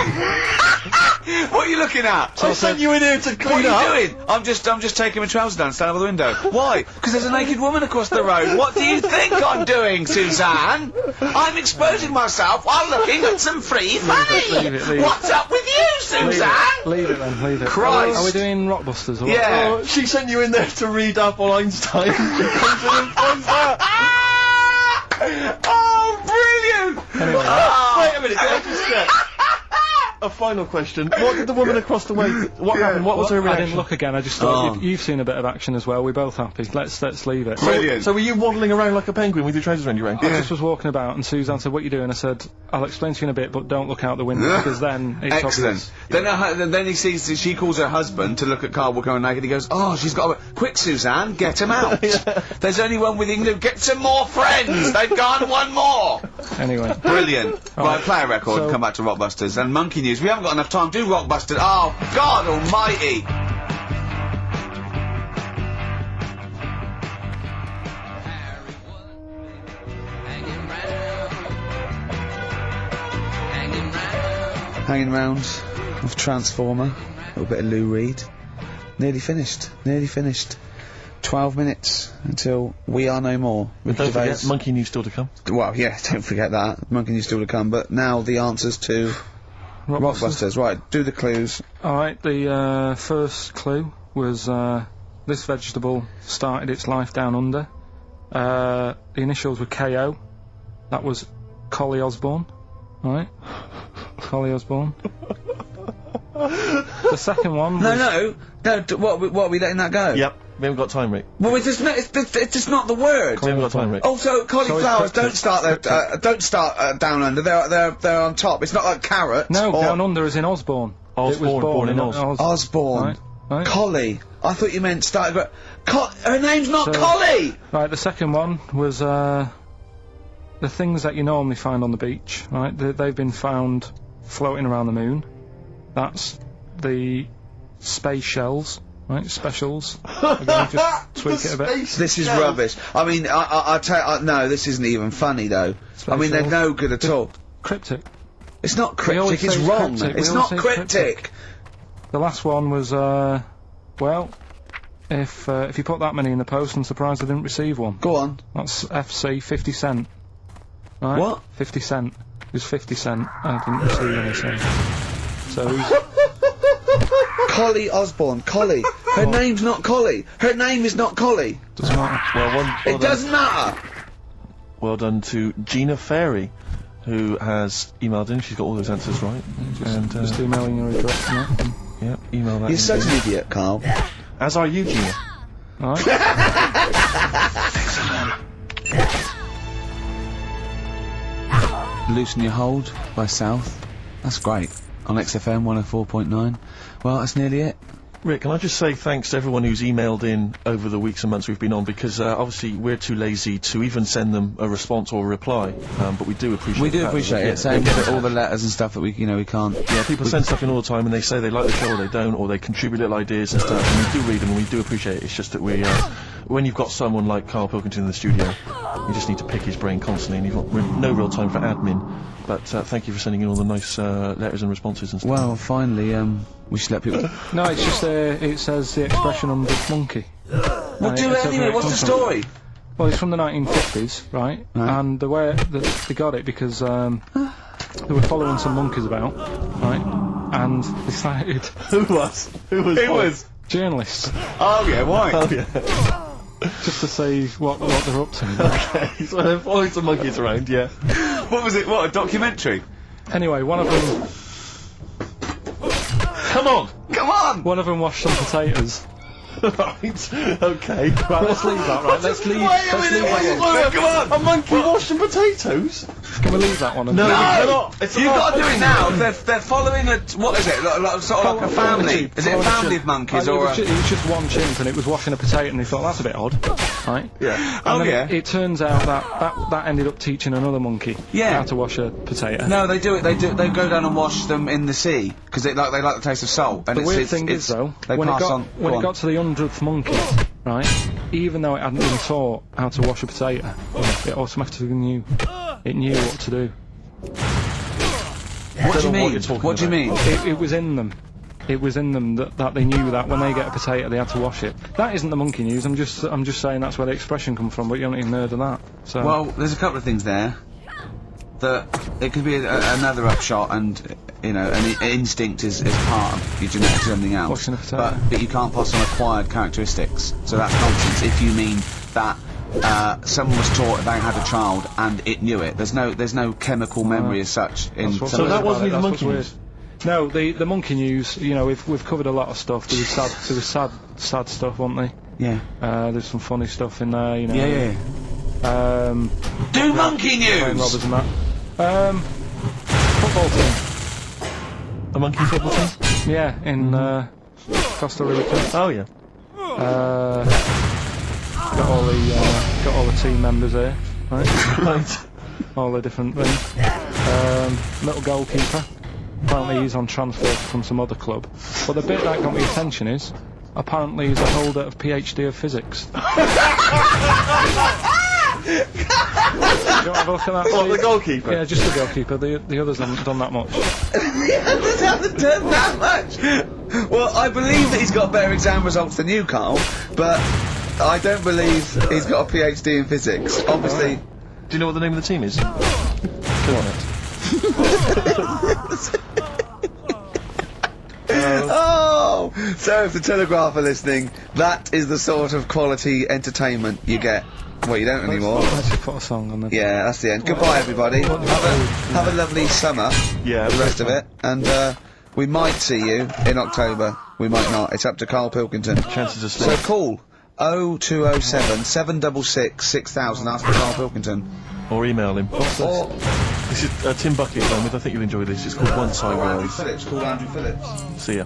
Speaker 1: What are you looking at?
Speaker 2: I sent you in here to
Speaker 1: What
Speaker 2: clean
Speaker 1: are
Speaker 2: up.
Speaker 1: you doing? I'm just taking my trousers down, standing over the window. Why? Because there's a naked woman across the road. What do you think I'm doing, Suzanne? I'm exposing myself while looking at some free funny.
Speaker 3: leave it.
Speaker 1: What's up with you, Suzanne?
Speaker 3: leave it then, leave it.
Speaker 1: Christ.
Speaker 3: Are we doing Rockbusters or what?
Speaker 1: Yeah.
Speaker 2: Oh, she sent you in there to read up on Einstein. She comes in and finds that.
Speaker 1: Oh, brilliant!
Speaker 3: Anyway.
Speaker 2: Wait a minute, can I just check? A final question. What did the woman across the way... What happened? What was her
Speaker 3: I
Speaker 2: reaction?
Speaker 3: didn't look again, I just thought,
Speaker 1: Oh.
Speaker 3: you've seen a bit of action as well, we're both happy. Let's leave it.
Speaker 1: Brilliant.
Speaker 2: So were you waddling around like a penguin with your trousers around your ankle?
Speaker 3: I just was walking about and Suzanne said, what are you doing? I said, I'll explain to you in a bit, but don't look out the window, because then it's
Speaker 1: Excellent.
Speaker 3: obvious.
Speaker 1: Then he sees that she calls her husband to look at Carl walking around naked. He goes, "Oh, she's got a quick, Suzanne, get him out. There's only one with him. Get some more friends. They've gone one more."
Speaker 3: Anyway.
Speaker 1: Brilliant. Right, play a record and
Speaker 3: So-
Speaker 1: come back to Rockbusters and Monkey News. We haven't got enough time. Do Rockbusters. Oh, God Almighty. Hanging round with Transformer, a little bit of Lou Reed. Nearly finished. 12 minutes until We Are No More. With
Speaker 2: Don't
Speaker 1: Gervais.
Speaker 2: forget, Monkey News still to come.
Speaker 1: Well, yeah, don't forget that. Monkey News still to come, but now the answers to Rockbusters. Right, do the clues.
Speaker 3: Alright, the first clue was this vegetable started its life down under. The initials were KO. That was Collie Osborne. Alright? Collie Osborne. The second one was...
Speaker 1: No, what are we letting that go?
Speaker 2: Yep, we haven't got time, Rick.
Speaker 1: Well, it's just not the word.
Speaker 2: We haven't got time, Rick.
Speaker 1: Also, cauliflowers
Speaker 3: So
Speaker 1: don't
Speaker 3: it's
Speaker 1: start there, don't start down under. They're on top. It's not like carrots.
Speaker 3: No,
Speaker 1: or
Speaker 3: down under is in Osborne.
Speaker 2: Osborne,
Speaker 3: It was
Speaker 2: born in Oz.
Speaker 1: Osborne.
Speaker 3: Right.
Speaker 1: Collie. I thought you meant started. Her name's not
Speaker 3: So-
Speaker 1: Collie.
Speaker 3: Right, the second one was the things that you normally find on the beach, right? They've been found floating around the moon. That's the space shells, right? Specials. We're going to just tweak it a bit.
Speaker 1: This is rubbish. I mean, no, this isn't even funny though. I mean, they're no good at all.
Speaker 3: Cryptic.
Speaker 1: It's not
Speaker 3: We always
Speaker 1: cryptic. It's
Speaker 3: say it's
Speaker 1: wrong.
Speaker 3: cryptic.
Speaker 1: It's
Speaker 3: We
Speaker 1: not
Speaker 3: always say it's
Speaker 1: cryptic.
Speaker 3: The last one was, well, if you put that many in the post, I'm surprised I didn't receive one.
Speaker 1: Go on.
Speaker 3: That's FC 50 cent. Right?
Speaker 1: What?
Speaker 3: 50 cent. It was 50 cent. I didn't receive any cent. So he's...
Speaker 1: Collie Osborne. Collie. Her name's not Collie. Her name is not Collie.
Speaker 3: Doesn't matter.
Speaker 2: Well
Speaker 1: It
Speaker 2: done.
Speaker 1: doesn't matter.
Speaker 2: Well done to Gina Fairy, who has emailed in. She's got all those answers right.
Speaker 3: Just emailing your address and that.
Speaker 2: Yeah, email that.
Speaker 1: You're
Speaker 2: in.
Speaker 1: such an idiot, Carl.
Speaker 2: As are you, Gina.
Speaker 3: Alright?
Speaker 1: Loosen Your Hold by South. That's great. On XFM 104.9. Well, that's nearly it.
Speaker 2: Rick, can I just say thanks to everyone who's emailed in over the weeks and months we've been on, because obviously we're too lazy to even send them a response or a reply, but we do appreciate
Speaker 1: We do
Speaker 2: that.
Speaker 1: appreciate
Speaker 2: Yeah,
Speaker 1: it. Same
Speaker 2: yeah.
Speaker 1: with all the letters and stuff that we can't.
Speaker 2: Yeah, people send stuff in all the time and they say they like the show or they don't, or they contribute little ideas and stuff, and we do read them and we do appreciate it. It's just that we, when you've got someone like Carl Pilkington in the studio, you just need to pick his brain constantly and you've got no real time for admin. But thank you for sending in all the nice letters and responses and stuff.
Speaker 1: Well, finally, we should let people.
Speaker 3: No, it's just, it says the expression undead monkey.
Speaker 1: Well, do it anyway. What's the story?
Speaker 3: Well, it's from the 1950s, right? And the way that they got it because they were following some monkeys about, right? And decided
Speaker 2: Who was? Who was?
Speaker 3: journalists
Speaker 1: Oh yeah, why?
Speaker 2: Oh yeah.
Speaker 3: just to see what they're up to.
Speaker 2: Okay, so they're following some monkeys around, yeah.
Speaker 1: What was it? What, a documentary?
Speaker 3: Anyway, one of them
Speaker 2: Come on!
Speaker 3: washed some potatoes.
Speaker 2: Right, okay.
Speaker 3: Right, let's leave that. Right, let's leave that one.
Speaker 2: Come on! A monkey washing potatoes?
Speaker 3: Can we leave that one?
Speaker 2: No,
Speaker 1: No!
Speaker 2: we cannot. It's
Speaker 1: You've got to do it now. They're following a. What is it? Sort of like a family. Is it a family of monkeys
Speaker 3: it
Speaker 1: or
Speaker 3: was
Speaker 1: a.
Speaker 3: it was just one chimp and it was washing a potato and he thought that's a bit odd, right?
Speaker 2: Yeah.
Speaker 3: And
Speaker 1: Oh,
Speaker 3: then
Speaker 1: yeah.
Speaker 3: It turns out that ended up teaching another monkey
Speaker 1: Yeah.
Speaker 3: how to wash a potato.
Speaker 1: No, they do it. They go down and wash them in the sea because they like the taste of salt. And
Speaker 3: The weird thing is though,
Speaker 1: they
Speaker 3: when
Speaker 1: pass
Speaker 3: it
Speaker 1: on.
Speaker 3: got
Speaker 1: Go on.
Speaker 3: to the 100th monkey, right? Even though it hadn't been taught how to wash a potato, it automatically knew. It knew what to do.
Speaker 1: What do you
Speaker 2: don't know what
Speaker 1: mean?
Speaker 2: you're talking
Speaker 1: What do you mean?
Speaker 3: It was in them. It was in them that they knew that when they get a potato they had to wash it. That isn't the monkey news. I'm just saying that's where the expression comes from. But you haven't even heard of that. So
Speaker 1: Well, there's a couple of things there. That it could be another upshot, and an instinct is part of your genetics and everything else.
Speaker 3: Washing a potato.
Speaker 1: But you can't pass on acquired characteristics. So that's nonsense. If you mean that someone was taught they had a child and it knew it, there's no chemical memory as such in.
Speaker 3: That's what's
Speaker 1: some
Speaker 2: So
Speaker 1: of
Speaker 2: that
Speaker 1: the-
Speaker 2: wasn't even
Speaker 3: That's
Speaker 2: monkey
Speaker 3: what's
Speaker 2: news?
Speaker 3: No, the monkey news. We've covered a lot of stuff. There was sad stuff, wasn't there?
Speaker 1: Yeah.
Speaker 3: There's some funny stuff in there.
Speaker 1: Yeah. Do monkey
Speaker 3: Playing
Speaker 1: news.
Speaker 3: robbers and that. Football team.
Speaker 2: A monkey football team?
Speaker 3: Yeah, in Costa Rica.
Speaker 2: Oh yeah.
Speaker 3: Got all the team members here, right?
Speaker 2: Right.
Speaker 3: All the different things. Little goalkeeper. Apparently he's on transfer from some other club. But the bit that got my attention is, apparently he's a holder of PhD of physics. Do you want to have a look at that?
Speaker 2: What,
Speaker 3: Steve?
Speaker 2: the goalkeeper?
Speaker 3: Yeah, just the goalkeeper. The others haven't done that much.
Speaker 1: The others haven't done that much. Well, I believe that he's got better exam results than you, Carl, but I don't believe he's got a PhD in physics. Obviously.
Speaker 2: Do you know what the name of the team is? Go on it.
Speaker 1: Oh! So if the Telegraph are listening, that is the sort of quality entertainment you get. Well, you don't anymore.
Speaker 3: Let's just put a song on there.
Speaker 1: Yeah, that's the end. Goodbye, everybody. Have a lovely summer,
Speaker 2: Yeah,
Speaker 1: the rest of it, and we might see you in October. We might not. It's up to Carl Pilkington.
Speaker 2: Chances are
Speaker 1: So
Speaker 2: slim.
Speaker 1: call 0207 766 6000. Ask for Carl Pilkington.
Speaker 2: Or email him.
Speaker 1: Or
Speaker 2: This is Tim Buckley at home with. I think you'll enjoy this. It's called One Side
Speaker 1: Andrew
Speaker 2: World.
Speaker 1: Phillips. Call Andrew Phillips.
Speaker 2: See ya.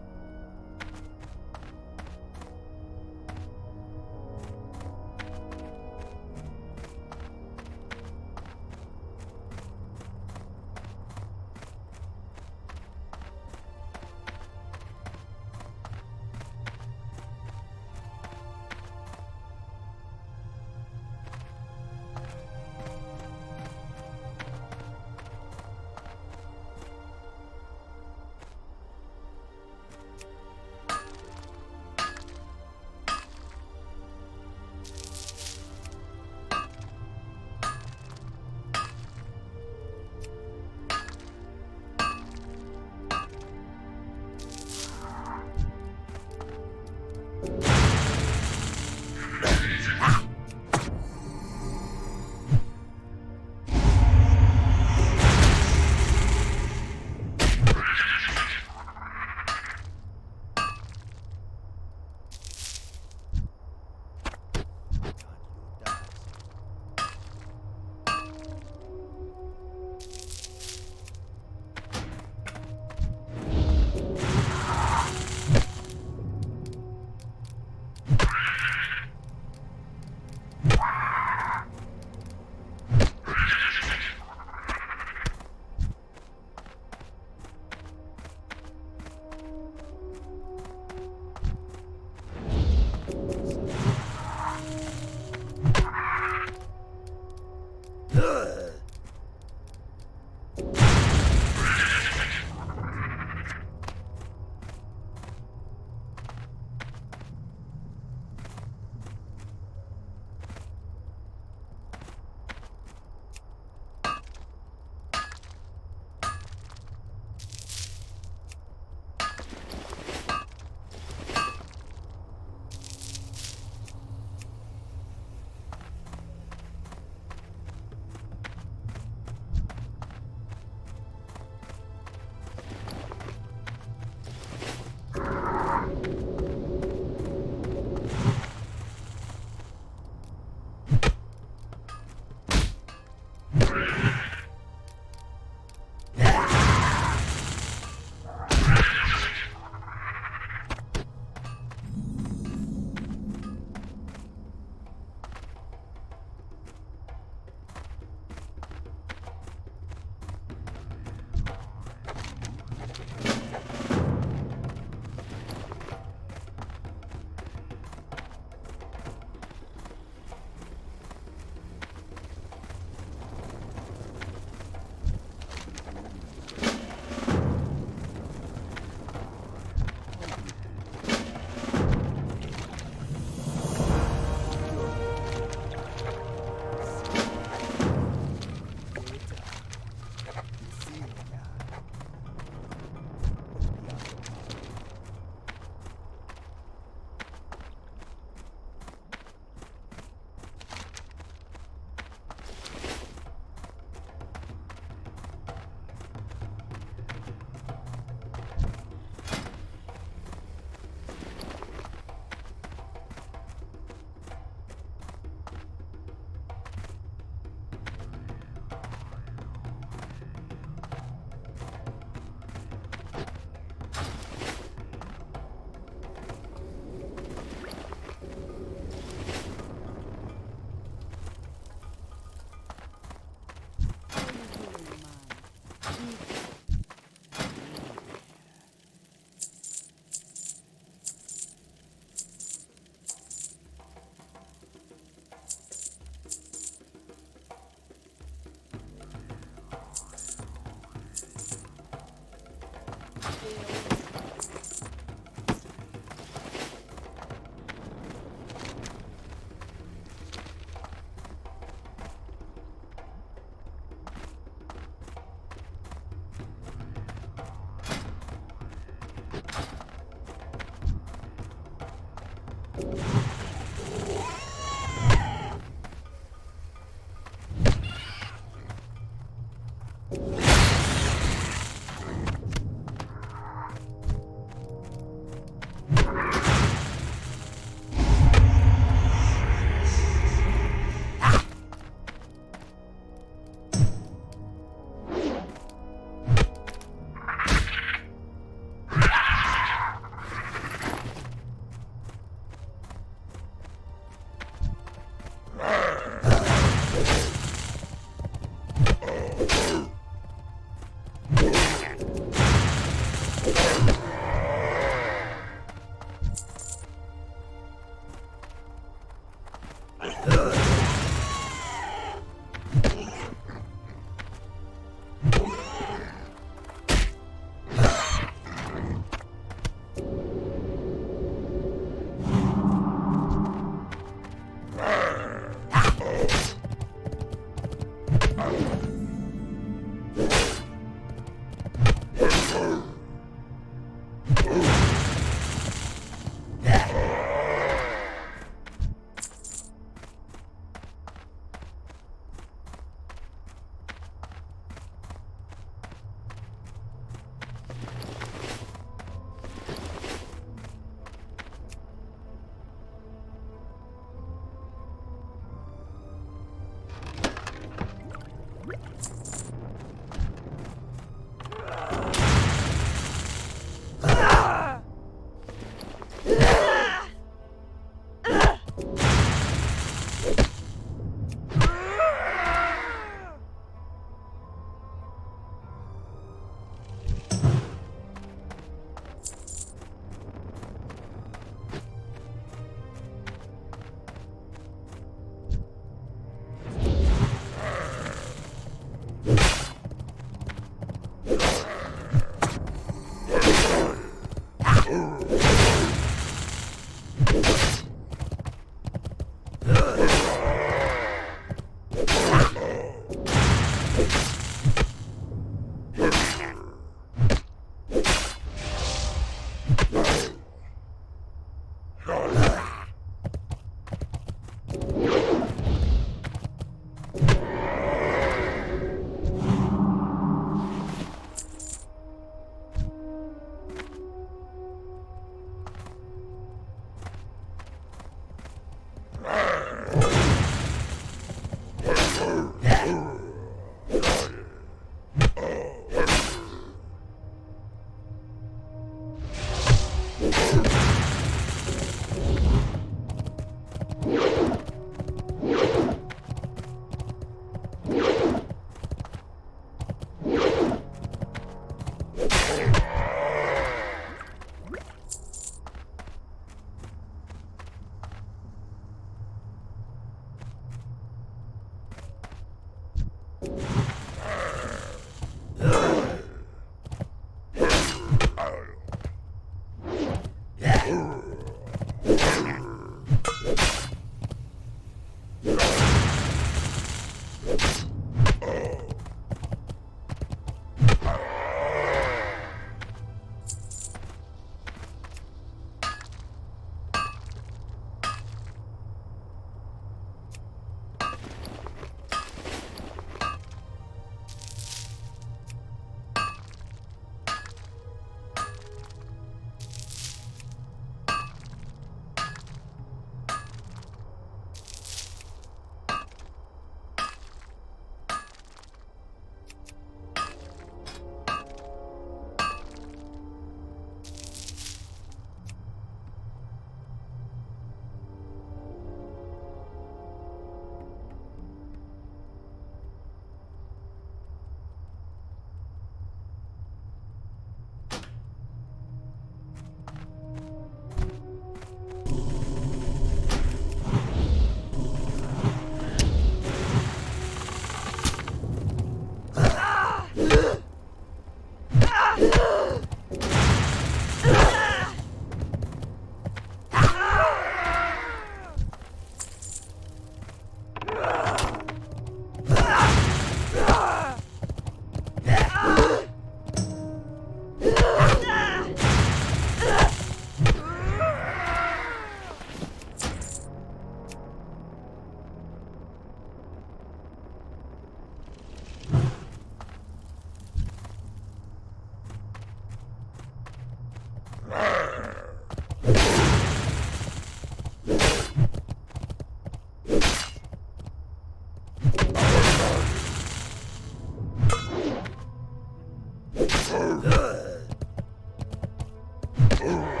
Speaker 5: Ugh.